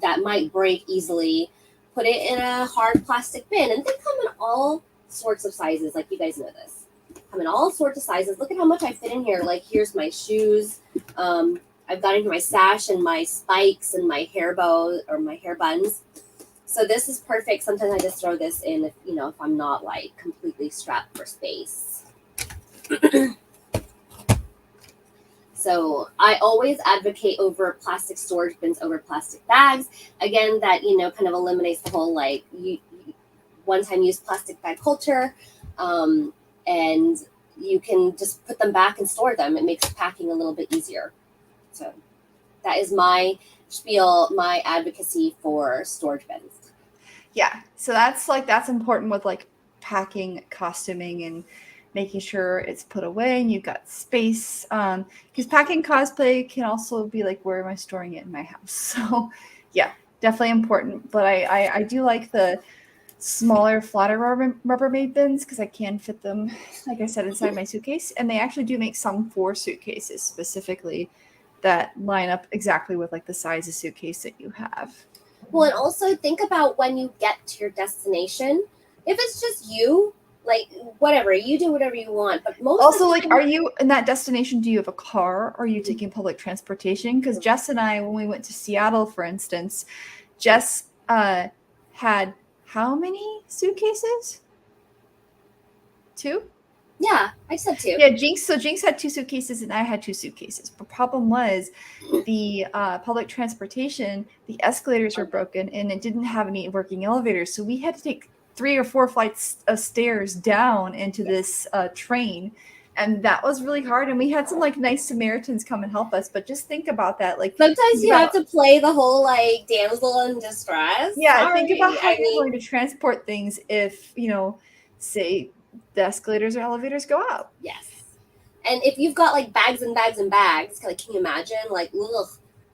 that might break easily. Put it in a hard plastic bin, and they come in all sorts of sizes. You guys know this. Come in all sorts of sizes. Look at how much I fit in here. Here's my shoes. I've got in here my sash and my spikes and my hair bow or my hair buns. So this is perfect. Sometimes I just throw this in if I'm not completely strapped for space. So I always advocate over plastic storage bins over plastic bags. Again, that kind of eliminates the whole one-time use plastic bag culture, and you can just put them back and store them. It makes packing a little bit easier. So that is my spiel, my advocacy for storage bins. Yeah, so that's important with packing, costuming, and making sure it's put away and you've got space. Because packing cosplay can also be like, where am I storing it in my house? So yeah, definitely important. But I do like the smaller, flatter Rubbermaid bins because I can fit them, like I said, inside my suitcase. And they actually do make some for suitcases specifically that line up exactly with like the size of suitcase that you have. Well, and also think about when you get to your destination. If it's just you, like whatever, you do whatever you want. But most Also, of the like, time, are you in that destination? Do you have a car? Or are you taking public transportation? Because Jess and I, when we went to Seattle, for instance, Jess had how many suitcases? Two? yeah, I said two. Yeah, Jinx. So Jinx had two suitcases and I had two suitcases. The problem was the public transportation, the escalators were broken and it didn't have any working elevators. So we had to take 3 or 4 flights of stairs down into this train. And that was really hard. And we had some like nice Samaritans come and help us. But just think about that. Like, Sometimes think you have about, to play the whole like damsel in distress. yeah, think about Sorry, how I you're mean, going to transport things if, say the escalators or elevators go out. yes. And if you've got like bags and bags and bags, like, can you imagine? Like, ugh.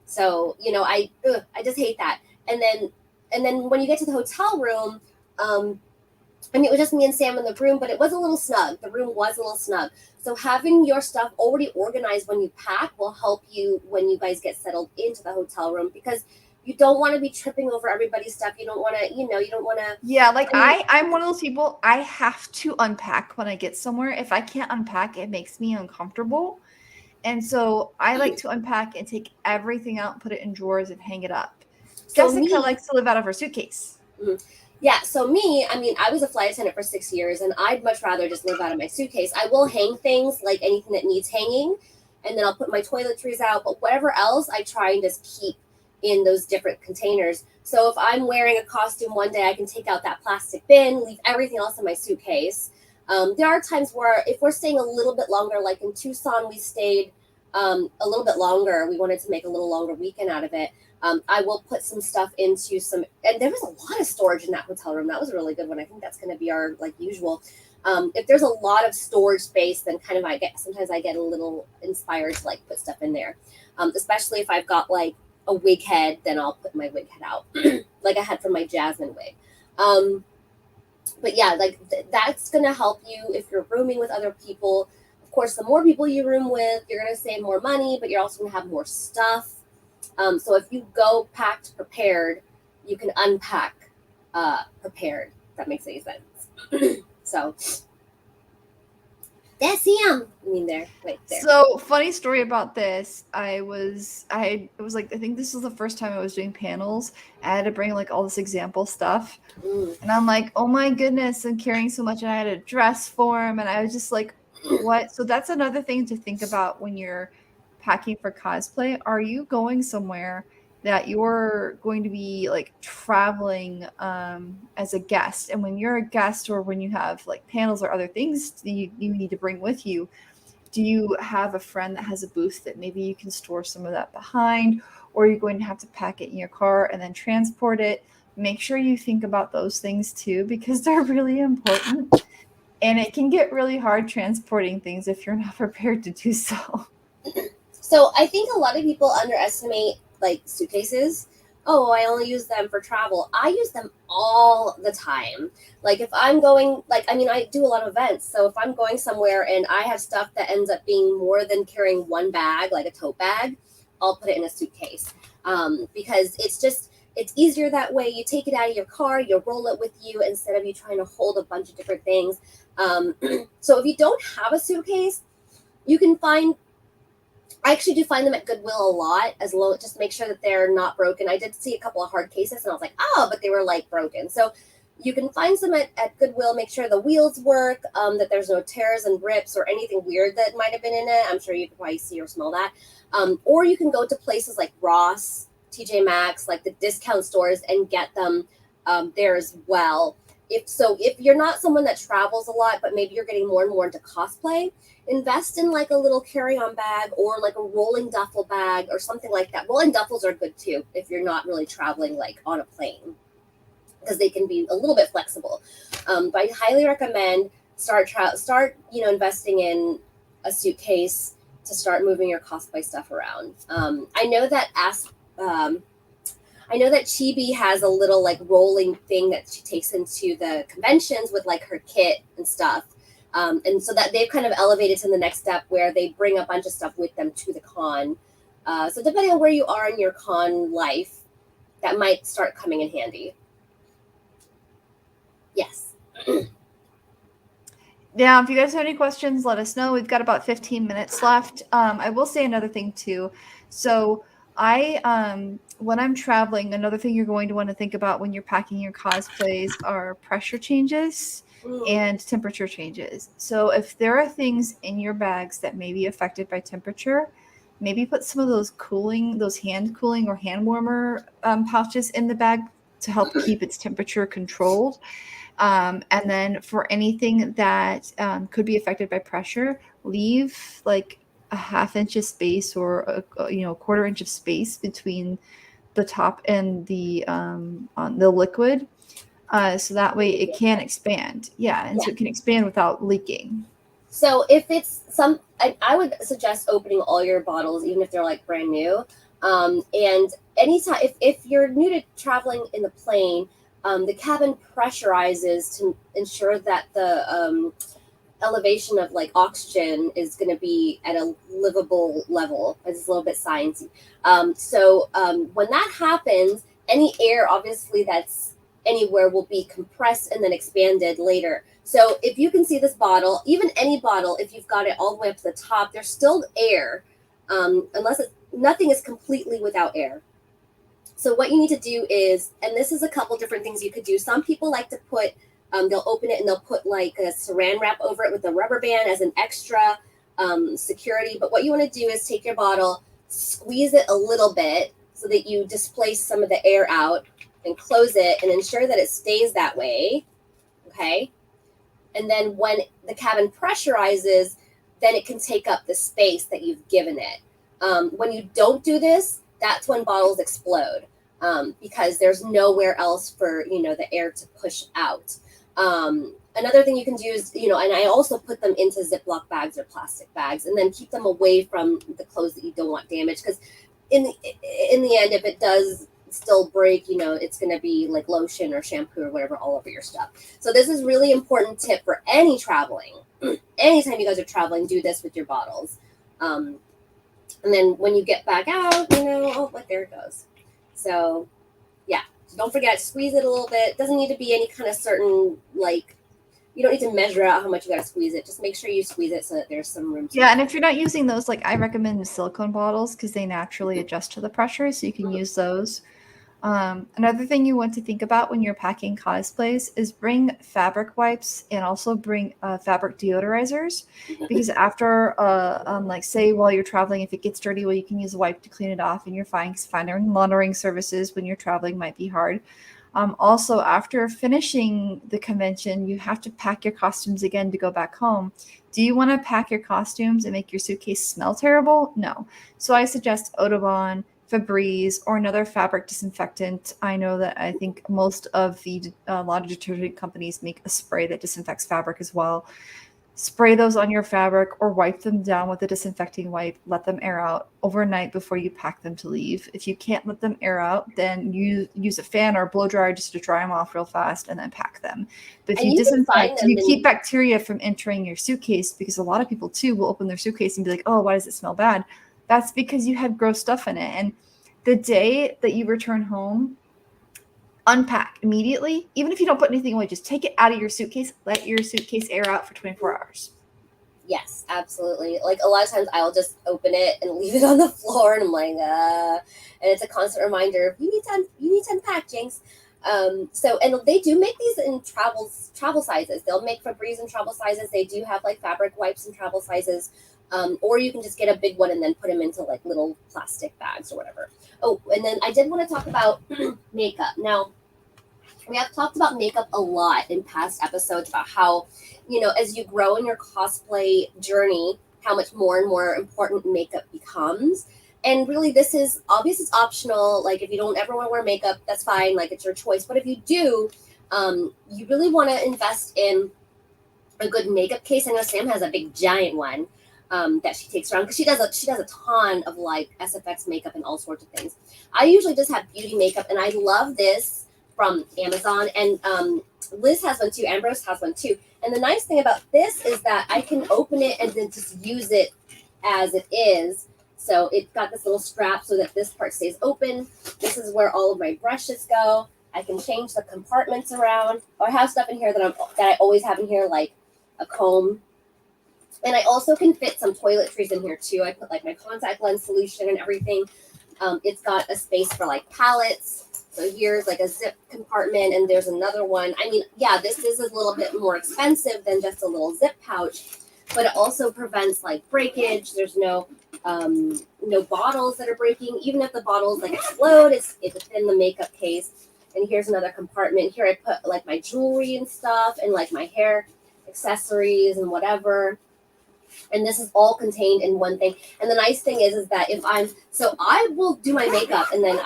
So I just hate that. And then when you get to the hotel room, I mean, it was just me and Sam in the room, but it was a little snug. The room was a little snug. So having your stuff already organized when you pack will help you when you guys get settled into the hotel room because you don't want to be tripping over everybody's stuff. You don't want to, you don't want to. Yeah, like I mean, I'm one of those people, I have to unpack when I get somewhere. If I can't unpack, it makes me uncomfortable. And so I like to unpack and take everything out and put it in drawers and hang it up. so Jessica me, likes to live out of her suitcase. yeah, so me, I mean, I was a flight attendant for 6 years, and I'd much rather just live out of my suitcase. I will hang things, like anything that needs hanging, and then I'll put my toiletries out, but whatever else, I try and just keep in those different containers. So if I'm wearing a costume one day, I can take out that plastic bin, leave everything else in my suitcase. There are times where if we're staying a little bit longer, like in Tucson, we stayed a little bit longer. We wanted to make a little longer weekend out of it. I will put some stuff into some, and there was a lot of storage in that hotel room. That was a really good one. I think that's going to be our like usual. If there's a lot of storage space, then kind of sometimes I get a little inspired to like put stuff in there. Especially if I've got like a wig head, then I'll put my wig head out, like I had for my Jasmine wig. But yeah, like that's going to help you if you're rooming with other people. Of course, the more people you room with, you're going to save more money, but you're also going to have more stuff. So if you go packed prepared, you can unpack prepared. If that makes any sense. So that's him. I mean, there. So funny story about this. It was like, I think this was the first time I was doing panels. I had to bring like all this example stuff. And I'm like, oh my goodness, I'm carrying so much. And I had a dress form and I was just like, what? So that's another thing to think about when you're packing for cosplay. Are you going somewhere that you're going to be like traveling as a guest? And when you're a guest or when you have like panels or other things you need to bring with you, do you have a friend that has a booth that maybe you can store some of that behind, or are you going to have to pack it in your car and then transport it? Make sure you think about those things too, because they're really important. And it can get really hard transporting things if you're not prepared to do so. So I think a lot of people underestimate like suitcases. Oh, I only use them for travel. I use them all the time. Like if I'm going, like, I mean, I do a lot of events. So if I'm going somewhere and I have stuff that ends up being more than carrying one bag, like a tote bag, I'll put it in a suitcase. Because it's easier that way. You take it out of your car, you roll it with you instead of you trying to hold a bunch of different things. So if you don't have a suitcase, you can I actually do find them at Goodwill a lot, as low, just to make sure that they're not broken. I did see a couple of hard cases, and I was like, oh, but they were like broken. So you can find some at Goodwill. Make sure the wheels work, that there's no tears and rips or anything weird that might have been in it. I'm sure you could probably see or smell that. Or you can go to places like Ross, TJ Maxx, like the discount stores, and get them there as well. If you're not someone that travels a lot, but maybe you're getting more and more into cosplay, invest in like a little carry-on bag or like a rolling duffel bag or something like that. Rolling duffels are good too if you're not really traveling like on a plane, because they can be a little bit flexible. But I highly recommend start investing in a suitcase to start moving your cosplay stuff around. Um, I know that Chibi has a little like rolling thing that she takes into the conventions with like her kit and stuff. And so that they've kind of elevated to the next step where they bring a bunch of stuff with them to the con. So depending on where you are in your con life, that might start coming in handy. Yes. Yeah, if you guys have any questions, let us know. We've got about 15 minutes left. I will say another thing too. So when I'm traveling, another thing you're going to want to think about when you're packing your cosplays are pressure changes and temperature changes. So if there are things in your bags that may be affected by temperature, maybe put some of those hand cooling or hand warmer pouches in the bag to help keep its temperature controlled. And then for anything that could be affected by pressure, leave like a half inch of space or a quarter inch of space between the top and the on the liquid, so that way it can expand. Yeah, and so it can expand without leaking. So if it's I would suggest opening all your bottles, even if they're like brand new. And anytime, if you're new to traveling in the plane, the cabin pressurizes to ensure that the elevation of like oxygen is going to be at a livable level. It's a little bit sciencey. When that happens, any air obviously that's anywhere will be compressed and then expanded later. So if you can see this bottle, even any bottle, if you've got it all the way up to the top, there's still air, nothing is completely without air. So what you need to do is, and this is a couple different things you could do. Some people like to put, they'll open it and they'll put like a saran wrap over it with a rubber band as an extra security. But what you want to do is take your bottle, squeeze it a little bit so that you displace some of the air out, and close it and ensure that it stays that way. Okay. And then when the cabin pressurizes, then it can take up the space that you've given it. When you don't do this, that's when bottles explode, because there's nowhere else for the air to push out. Another thing you can do is, and I also put them into Ziploc bags or plastic bags, and then keep them away from the clothes that you don't want damaged, because in the end, if it does still break, it's going to be like lotion or shampoo or whatever all over your stuff. So this is really important tip for any traveling. Anytime you guys are traveling, do this with your bottles. And then when you get back out, look, there it goes. So yeah, don't forget, squeeze it a little bit. It doesn't need to be any kind of certain, like, you don't need to measure out how much you got to squeeze it. Just make sure you squeeze it so that there's some room to and if you're not using those, like I recommend the silicone bottles because they naturally adjust to the pressure, so you can use those. Another thing you want to think about when you're packing cosplays is bring fabric wipes and also bring fabric deodorizers, because after like say while you're traveling, if it gets dirty, well, you can use a wipe to clean it off and you're fine, because finding laundering services when you're traveling might be hard. Also, after finishing the convention, you have to pack your costumes again to go back home. Do you want to pack your costumes and make your suitcase smell terrible? No. So I suggest Audubon, Febreze, or another fabric disinfectant. I know that I think most of the a lot of detergent companies make a spray that disinfects fabric as well. Spray those on your fabric or wipe them down with a disinfecting wipe. Let them air out overnight before you pack them to leave. If you can't let them air out, then you use a fan or a blow dryer just to dry them off real fast and then pack them. But if you disinfect, you keep bacteria from entering your suitcase, because a lot of people too will open their suitcase and be like, oh, why does it smell bad? That's because you had gross stuff in it. And the day that you return home, unpack immediately. Even if you don't put anything away, just take it out of your suitcase. Let your suitcase air out for 24 hours. Yes, absolutely. Like a lot of times I'll just open it and leave it on the floor, and I'm like, and it's a constant reminder, you need to unpack, Jinx. And they do make these in travel sizes. They'll make Febreze in travel sizes. They do have like fabric wipes in travel sizes. Or you can just get a big one and then put them into like little plastic bags or whatever. Oh, and then I did want to talk about makeup. Now, we have talked about makeup a lot in past episodes about how, as you grow in your cosplay journey, how much more and more important makeup becomes. And really, this is obvious, it's optional. Like, if you don't ever want to wear makeup, that's fine. Like, it's your choice. But if you do, you really want to invest in a good makeup case. I know Sam has a big giant one that she takes around because she does a ton of like SFX makeup and all sorts of things. I usually just have beauty makeup, and I love this from Amazon. And Liz has one too. Ambrose has one too. And the nice thing about this is that I can open it and then just use it as it is. So it's got this little strap so that this part stays open. This is where all of my brushes go. I can change the compartments around. Or I have stuff in here that I always have in here, like a comb. And I also can fit some toiletries in here too. I put like my contact lens solution and everything. It's got a space for like palettes. So here's like a zip compartment, and there's another one. I mean, yeah, this is a little bit more expensive than just a little zip pouch, but it also prevents like breakage. There's no bottles that are breaking. Even if the bottles like explode, it's within the makeup case. And here's another compartment. Here I put like my jewelry and stuff, and like my hair accessories and whatever. And this is all contained in one thing. And the nice thing is that I will do my makeup, and then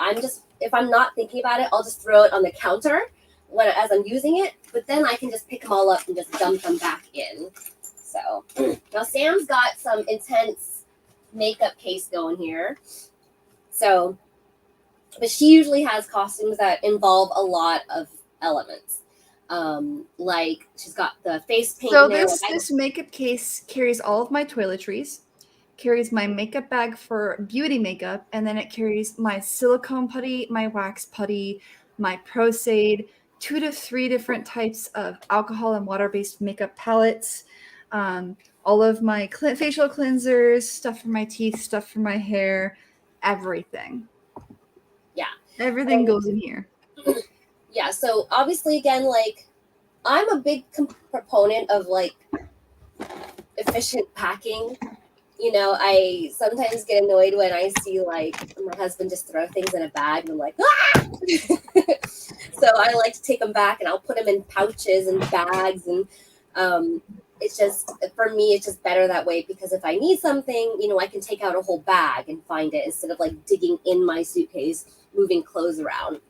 if I'm not thinking about it, I'll just throw it on the counter as I'm using it. But then I can just pick them all up and just dump them back in. So now Sam's got some intense makeup case going here. So, but she usually has costumes that involve a lot of elements. Like she's got the face paint. So there. this makeup case carries all of my toiletries, carries my makeup bag for beauty makeup, and then it carries my silicone putty, my wax putty, my Prosade, 2 to 3 different types of alcohol and water-based makeup palettes, all of my facial cleansers, stuff for my teeth, stuff for my hair, everything. Yeah. Everything goes in here. Yeah, so obviously, again, like, I'm a big proponent of, like, efficient packing. You know, I sometimes get annoyed when I see, like, my husband just throw things in a bag, and I'm like, ah! So I like to take them back, and I'll put them in pouches and bags, and it's just, for me, it's just better that way, because if I need something, you know, I can take out a whole bag and find it instead of, like, digging in my suitcase, moving clothes around.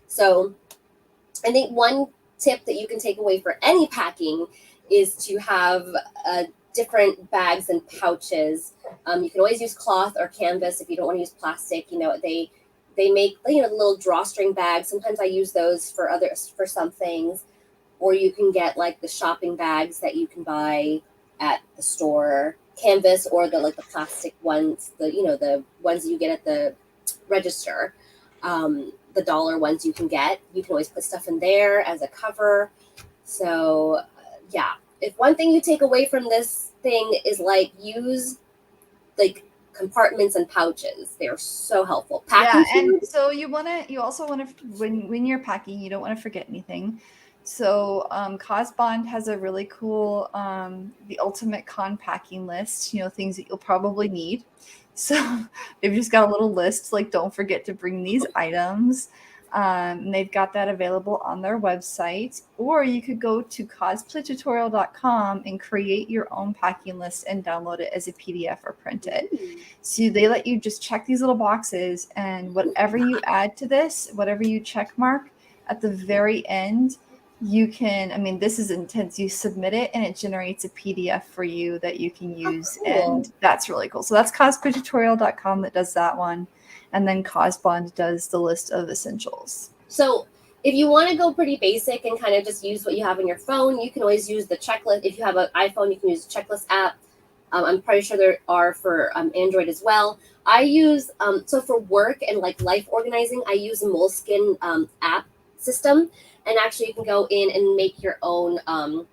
So I think one tip that you can take away for any packing is to have different bags and pouches. You can always use cloth or canvas if you don't want to use plastic. You know, they make, you know, little drawstring bags. Sometimes I use those for some things. Or you can get like the shopping bags that you can buy at the store, canvas, or the plastic ones, the ones that you get at the register. The dollar ones you can get. You can always put stuff in there as a cover. So, yeah. If one thing you take away from this thing is like use like compartments and pouches. They're so helpful. Yeah, and so you also want to when you're packing, you don't want to forget anything. So Cosbond has a really cool the ultimate con packing list, you know, things that you'll probably need. So they've just got a little list like don't forget to bring these items. And they've got that available on their website, or you could go to cosplaytutorial.com and create your own packing list and download it as a PDF or print it. So they let you just check these little boxes, and whatever you add to this, whatever you check mark at the very end, you can, I mean, this is intense. You submit it and it generates a PDF for you that you can use. Oh, cool. And that's really cool. So that's cosplaytutorial.com that does that one. And then Cosbond does the list of essentials. So if you want to go pretty basic and kind of just use what you have on your phone, you can always use the checklist. If you have an iPhone, you can use the checklist app. I'm pretty sure there are for Android as well. I use, so for work and like life organizing, I use a Moleskine app system. And actually you can go in and make your own,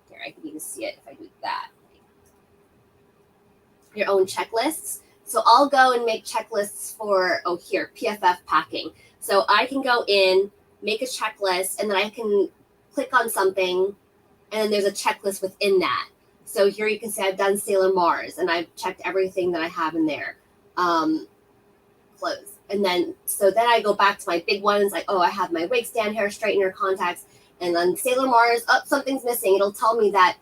here, I can even see it if I do that. Your own checklists. So I'll go and make checklists for, PFF packing. So I can go in, make a checklist, and then I can click on something, and then there's a checklist within that. So here you can see I've done Sailor Mars, and I've checked everything that I have in there. Close. And then I go back to my big ones, like, I have my wig stand, hair straightener, contacts, and then Sailor Mars, something's missing. It'll tell me that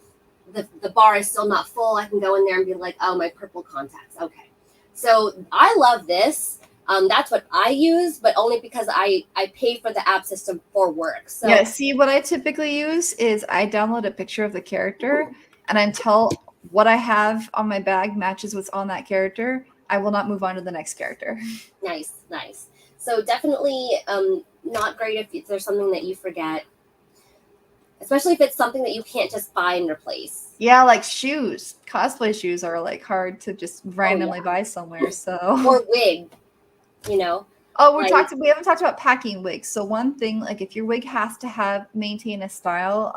the bar is still not full. I can go in there and be like, my purple contacts. Okay. So I love this. That's what I use, but only because I pay for the app system for work. So yeah, see, what I typically use is I download a picture of the character And until what I have on my bag matches what's on that character, I will not move on to the next character. Nice, nice. So definitely not great if there's something that you forget, especially if it's something that you can't just buy and replace. Yeah, like shoes. Cosplay shoes are like hard to just randomly yeah. buy somewhere. So Or wig, you know. oh, Like, we haven't talked about packing wigs. So one thing, like if your wig has to maintain a style,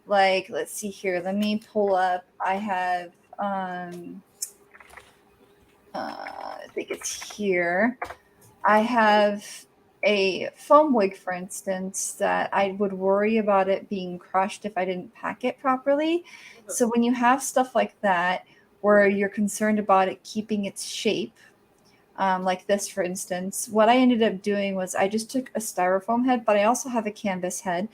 like let's see here. Let me pull up. I have I think it's here. I have a foam wig, for instance, that I would worry about it being crushed if I didn't pack it properly. So when you have stuff like that, where you're concerned about it keeping its shape, like this, for instance, what I ended up doing was I just took a styrofoam head, but I also have a canvas head.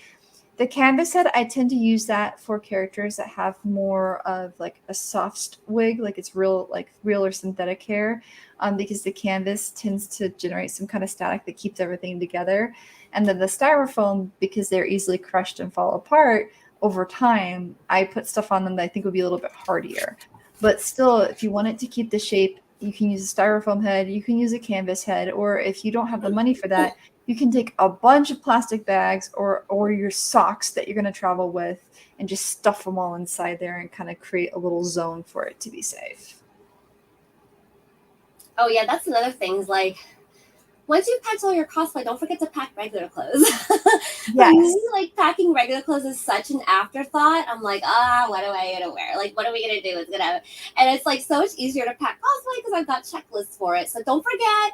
The canvas head, I tend to use that for characters that have more of like a soft wig, like it's real or synthetic hair, because the canvas tends to generate some kind of static that keeps everything together. And then the styrofoam, because they're easily crushed and fall apart over time, I put stuff on them that I think would be a little bit hardier. But still, if you want it to keep the shape, you can use a styrofoam head, you can use a canvas head, or if you don't have the money for that, you can take a bunch of plastic bags or your socks that you're going to travel with and just stuff them all inside there and kind of create a little zone for it to be safe. oh yeah, that's another thing. Is like, once you've packed all your cosplay, don't forget to pack regular clothes. For Yes. me, like packing regular clothes is such an afterthought. I'm like, what am I gonna wear? Like, what are we gonna do? And it's like so much easier to pack cosplay because I've got checklists for it. So don't forget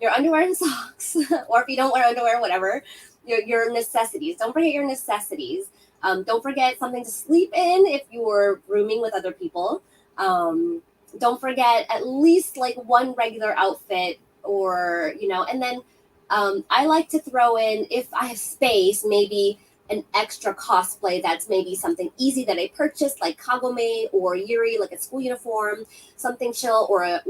your underwear and socks, or if you don't wear underwear, whatever, your necessities. Don't forget your necessities. Don't forget something to sleep in if you're rooming with other people. Don't forget at least like one regular outfit, or and then I like to throw in, if I have space, maybe an extra cosplay that's maybe something easy that I purchased, like Kagome or Yuri, like a school uniform, something chill, or a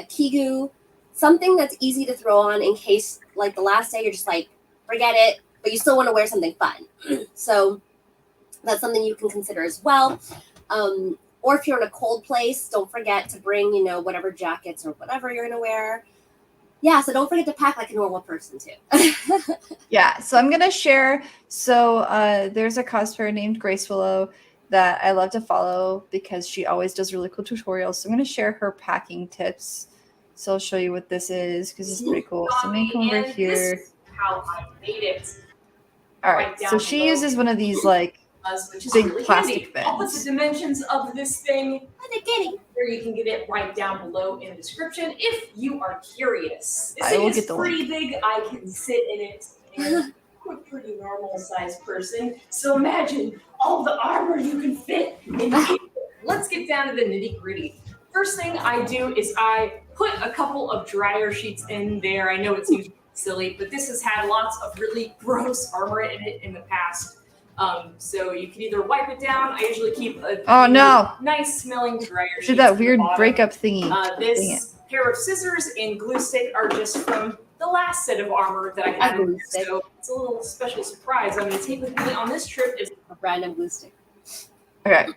Kigu, something that's easy to throw on in case, like the last day, you're just like, forget it, but you still want to wear something fun. So that's something you can consider as well. Or if you're in a cold place, don't forget to bring, whatever jackets or whatever you're going to wear. Yeah, so don't forget to pack like a normal person too. Yeah, so I'm gonna share. So there's a cosplayer named Grace Willow that I love to follow because she always does really cool tutorials. So I'm gonna share her packing tips. So I'll show you what this is because it's pretty cool. So I'm gonna come over here. This is how I made it. All right, so she uses one of these like big really plastic bins. I'll put the dimensions of this thing. Here you can get it right down below in the description if you are curious. This thing is pretty big. I can sit in it, and I'm a pretty normal sized person. So imagine all the armor you can fit in here. Let's get down to the nitty gritty. First thing I do is I put a couple of dryer sheets in there. I know it seems silly, but this has had lots of really gross armor in it in the past. So you can either wipe it down. I usually keep a nice smelling dryer sheet. Did that weird breakup thingy. This pair of scissors and glue stick are just from the last set of armor that I had. So it's a little special surprise I'm going to take with me on this trip is a random glue stick. Okay.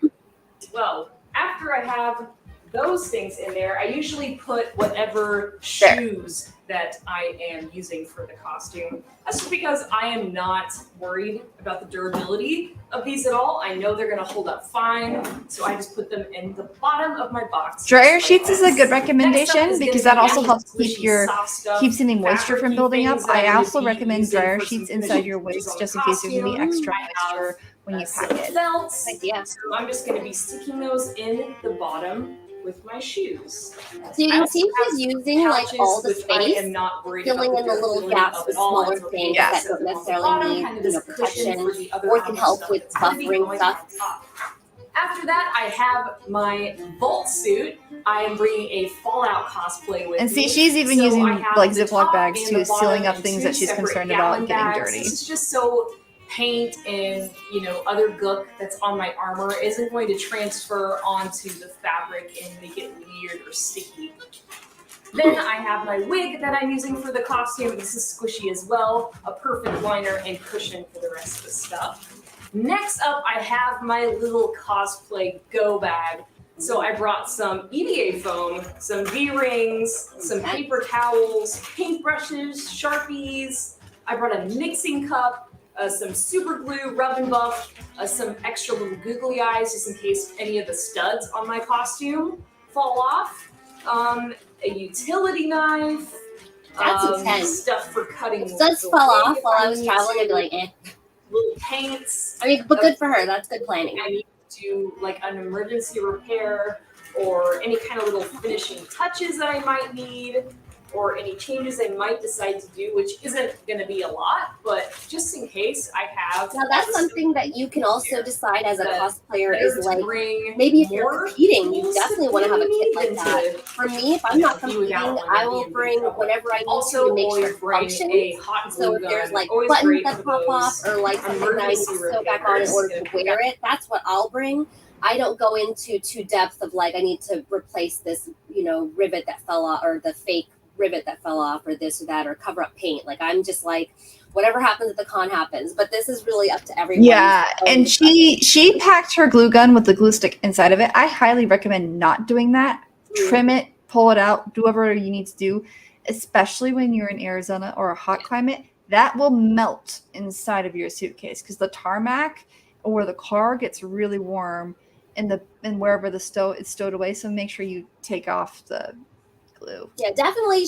Well, after I have those things in there, I usually put whatever shoes that I am using for the costume. That's just because I am not worried about the durability of these at all. I know they're going to hold up fine, so I just put them in the bottom of my box. Dryer sheets is a good recommendation because that also helps keeps any moisture from building up. I also recommend dryer sheets inside your wigs just in case there's any extra moisture when you pack it. So I'm just going to be sticking those in the bottom with my shoes. So you can see she's using like all the space, filling in the little gaps with smaller things that don't necessarily need protection, or can help with buffering stuff. After that, I have my Vault suit. I am bringing a Fallout cosplay with me. And see, she's even using like Ziploc bags too, sealing up things that she's concerned about getting dirty. This is just so paint and other gook that's on my armor isn't going to transfer onto the fabric and make it weird or sticky. Then I have my wig that I'm using for the costume. This is squishy as well, a perfect liner and cushion for the rest of the stuff. Next up, I have my little cosplay go bag. So I brought some EVA foam, some V-rings, some paper towels, paintbrushes, Sharpies. I brought a mixing cup, some super glue, rub and buff, some extra little googly eyes just in case any of the studs on my costume fall off, a utility knife. That's intense. Stuff for cutting. If studs fell off while I was traveling, I'd be like, eh. Little paints. I mean, but good for her. That's good planning. I need to do like an emergency repair or any kind of little finishing touches that I might need or any changes I might decide to do, which isn't going to be a lot, but just in case I have. Now that's something that you can also decide as a cosplayer is like, bring maybe if you're competing, you definitely want to have a kit like that. For me, if I'm not competing, I will bring whatever I need to make sure it functions. So if there's like buttons that pop off or like something that I need to sew back on in order to wear it, that's what I'll bring. I don't go into too depth of like, I need to replace this, you know, rivet that fell off or the fake rivet that fell off or this or that or cover up paint. Like I'm just like, whatever happens at the con happens, but this is really up to everyone. Yeah, and she packed her glue gun with the glue stick inside of it. I highly recommend not doing that. Trim it, pull it out, do whatever you need to do, especially when you're in Arizona or a hot climate. That will melt inside of your suitcase because the tarmac or the car gets really warm in wherever the it's stowed away. So make sure you take off the glue. Yeah, definitely.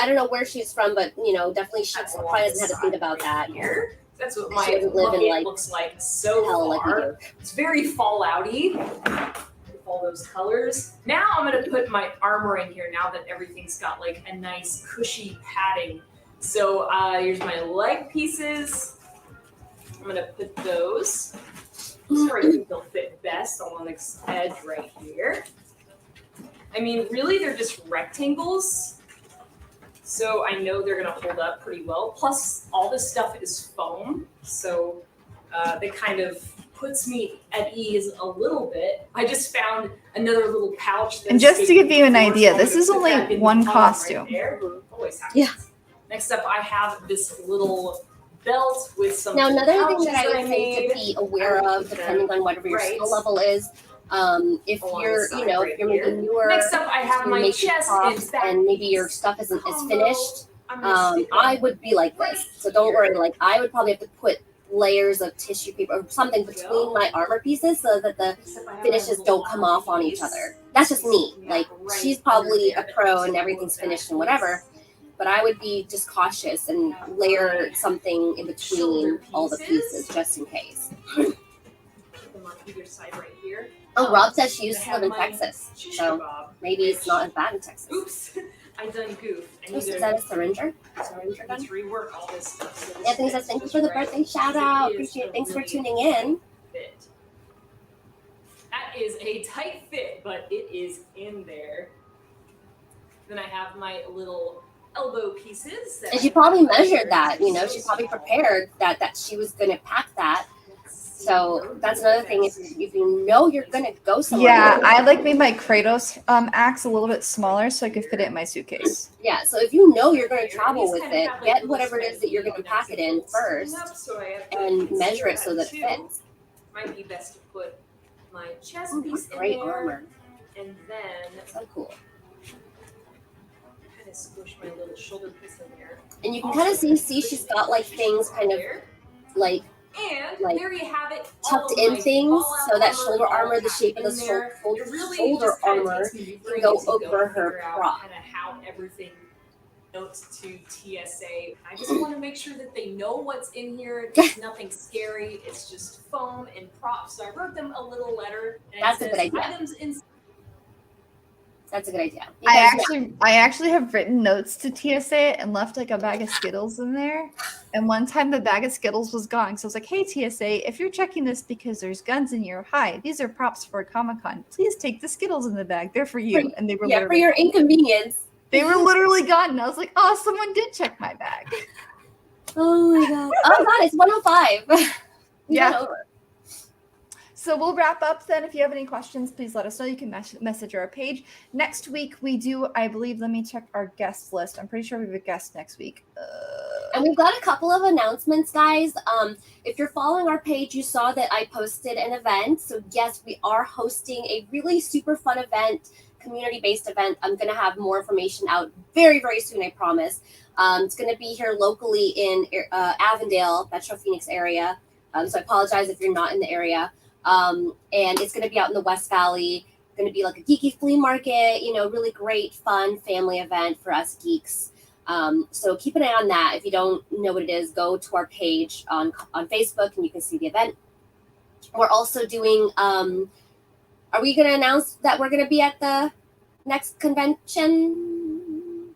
I don't know where she's from, but you know, definitely she probably doesn't have to think about that. Here. That's what my bucket looks like so far. It's very fallouty with all those colors. Now I'm gonna put my armor in here now that everything's got like a nice cushy padding. So here's my leg pieces. I'm gonna put those. Sorry, I think they'll fit best along this edge right here. I mean, really, they're just rectangles. So I know they're gonna hold up pretty well. Plus, all this stuff is foam. So that kind of puts me at ease a little bit. I just found another little pouch. And just to give you an idea, this is only one costume. Right always happens. Yeah. Next up, I have this little belt with some. Now, another thing that I would say to be aware of, depending on whatever your skill level is, if you're, you know, if you're maybe newer, next up, I have my chest and maybe your stuff isn't as finished, I would be like this. So don't worry. Like I would probably have to put layers of tissue paper or something between my armor pieces so that the finishes don't come off on each other. That's just me. Like she's probably a pro and everything's finished and whatever. But I would be just cautious and layer something in between all the pieces just in case. Put them on either side right here. Oh, Rob says she used to live in Texas, so maybe it's not as bad in Texas. Oops, I done goofed. Is that a syringer? Syringer gun? Rework all this stuff. So Anthony says, thank you for the birthday shout out. Appreciate it. Thanks for tuning in. Fit. That is a tight fit, but it is in there. Then I have my little elbow pieces. And she probably measured that, you know, she probably prepared that she was going to pack that. So that's another thing. If you know you're going to go somewhere. Yeah, I like made my Kratos axe a little bit smaller so I could fit it in my suitcase. Yeah, so if you know you're going to travel with it, get whatever it is that you're going to pack it in first and measure it so that it fits. Might be best to put my chest piece in great there, armor. And then so cool. Kind of squish my little shoulder piece in there. And you can kind of see she's got like things kind of like there you have it, tucked in things so that shoulder armor, the shape of the shoulder armor can go over her prop. Kind of how everything notes to TSA. I just want to make sure that they know what's in here. There's nothing scary. It's just foam and props. So I wrote them a little letter. And That's it a good idea. Items in. That's a good idea. I actually have written notes to TSA and left like a bag of Skittles in there. And one time the bag of Skittles was gone. So I was like, hey, TSA, if you're checking this because there's guns in here, hi, these are props for a Comic-Con. Please take the Skittles in the bag. They're for you. And they were for your inconvenience. They were literally gone. And I was like, oh, someone did check my bag. Oh my God. Oh God, it's 105. Yeah. So we'll wrap up then. If you have any questions, please let us know. You can message our page. Next week we do, I believe, let me check our guest list. I'm pretty sure we have a guest next week. And we've got a couple of announcements, guys. If you're following our page, you saw that I posted an event. So yes, we are hosting a really super fun event, community-based event. I'm going to have more information out very, very soon, I promise. It's going to be here locally in Avondale, Metro Phoenix area. So I apologize if you're not in the area. And it's going to be out in the West Valley. Going to be like a geeky flea market, really great, fun family event for us geeks. So keep an eye on that. If you don't know what it is, go to our page on Facebook and you can see the event. We're also doing, are we going to announce that we're going to be at the next convention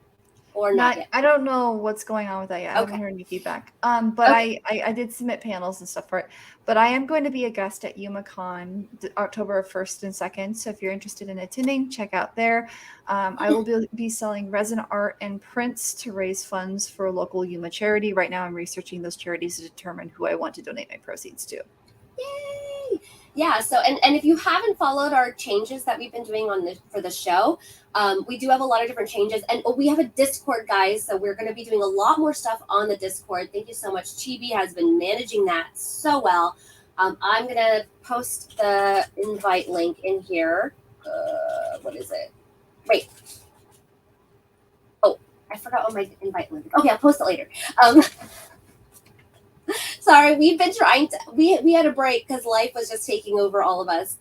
or not yet? I don't know what's going on with that yet. I haven't heard any feedback. But okay. I did submit panels and stuff for it. But I am going to be a guest at YumaCon October 1st and 2nd. So if you're interested in attending, check out there. I will be selling resin art and prints to raise funds for a local Yuma charity. Right now I'm researching those charities to determine who I want to donate my proceeds to. Yay! Yeah, so and if you haven't followed our changes that we've been doing for the show, we do have a lot of different changes, and we have a Discord, guys, so we're going to be doing a lot more stuff on the Discord. Thank you so much. Chibi has been managing that so well. I'm going to post the invite link in here. What is it? Wait. Oh, I forgot what my invite link is. Okay, I'll post it later. Sorry, we've been trying to, we had a break because life was just taking over all of us.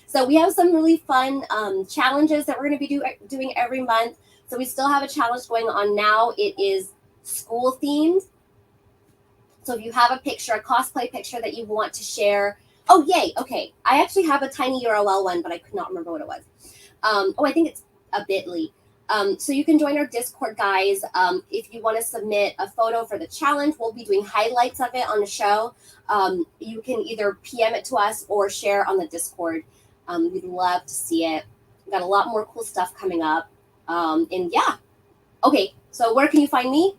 So we have some really fun challenges that we're going to be doing every month. So we still have a challenge going on now. It is school themed. So if you have a picture, a cosplay picture that you want to share. Oh, yay. Okay. I actually have a tiny URL one, but I could not remember what it was. I think it's a bit.ly. So you can join our Discord, guys. If you want to submit a photo for the challenge, we'll be doing highlights of it on the show. You can either PM it to us or share on the Discord. We'd love to see it. We've got a lot more cool stuff coming up. And yeah. Okay, so where can you find me?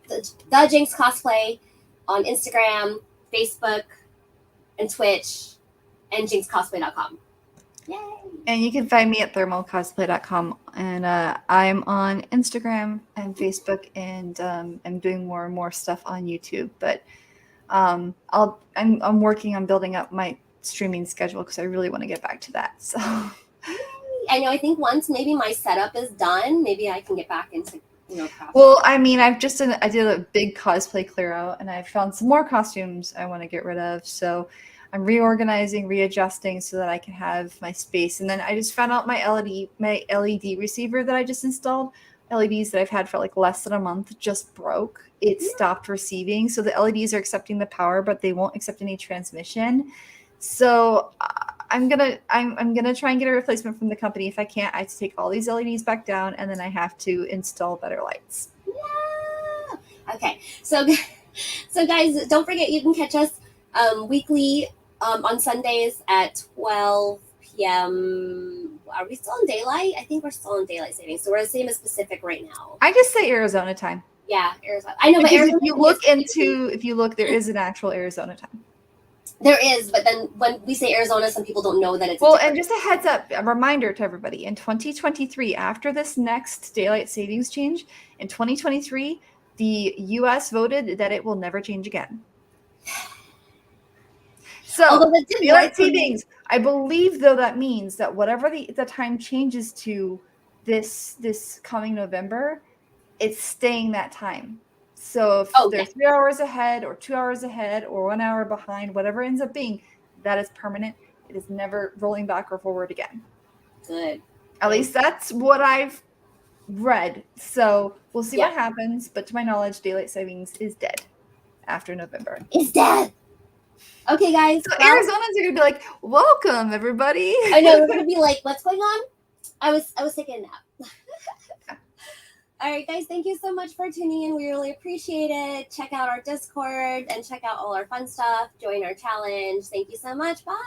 The Jinx Cosplay on Instagram, Facebook, and Twitch, and jinxcosplay.com. Yay! And you can find me at thermalcosplay.com. And I'm on Instagram and Facebook, and I'm doing more and more stuff on YouTube. But I'm working on building up my streaming schedule because I really want to get back to that. So I know. I think once maybe my setup is done, maybe I can get back into cosplay. Well, I mean, I did a big cosplay clear out, and I found some more costumes I want to get rid of. So I'm reorganizing, readjusting so that I can have my space. And then I just found out my LED receiver that I just installed, LEDs that I've had for like less than a month, just broke. It stopped receiving. So the LEDs are accepting the power, but they won't accept any transmission. So I'm gonna try and get a replacement from the company. If I can't, I have to take all these LEDs back down, and then I have to install better lights. Yeah. Okay. So guys, don't forget you can catch us weekly on Sundays at 12 p.m. Are we still in daylight? I think we're still in daylight savings. So we're the same as Pacific right now. I just say Arizona time. Yeah, Arizona. I know, but Arizona, if you look, there is an actual Arizona time. There is, but then when we say Arizona, some people don't know that it's and just a heads up, a reminder to everybody, in 2023, after this next daylight savings change, in 2023, the U.S. voted that it will never change again. So daylight savings, I believe, though, that means that whatever the time changes to this coming November, it's staying that time. So if they're 3 hours ahead or 2 hours ahead or 1 hour behind, whatever it ends up being, that is permanent. It is never rolling back or forward again. Good. At least that's what I've read. So we'll see what happens. But to my knowledge, daylight savings is dead after November. It's dead. Okay, guys. So Arizonans are going to be like, welcome, everybody. I know. We're going to be like, what's going on? I was taking a nap. All right, guys, thank you so much for tuning in. We really appreciate it. Check out our Discord and check out all our fun stuff. Join our challenge. Thank you so much. Bye.